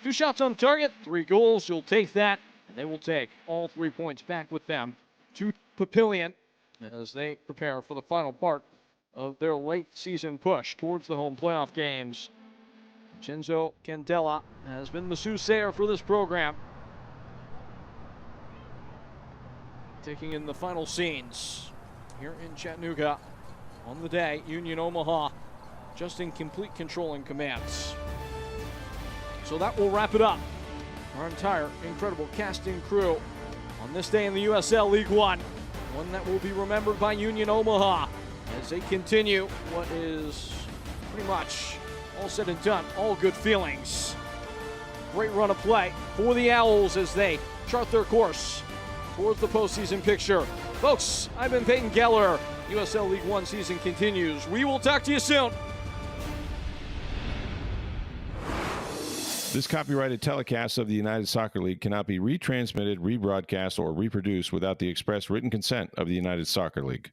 [SPEAKER 1] 2 shots on target, 3 goals. You'll take that, and they will take all 3 points back with them to Papillion as they prepare for the final part of their late season push towards the home playoff games. Chenzo Candela has been the soothsayer for this program, taking in the final scenes here in Chattanooga on the day. Union Omaha just in complete control and commands. So that will wrap it up. Our entire incredible cast and crew on this day in the USL League One. One that will be remembered by Union Omaha as they continue what is pretty much all said and done. All good feelings. Great run of play for the Owls as they chart their course towards the postseason picture. Folks, I've been Peyton Geller. USL League One season continues. We will talk to you soon.
[SPEAKER 16] This copyrighted telecast of the United Soccer League cannot be retransmitted, rebroadcast, or reproduced without the express written consent of the United Soccer League.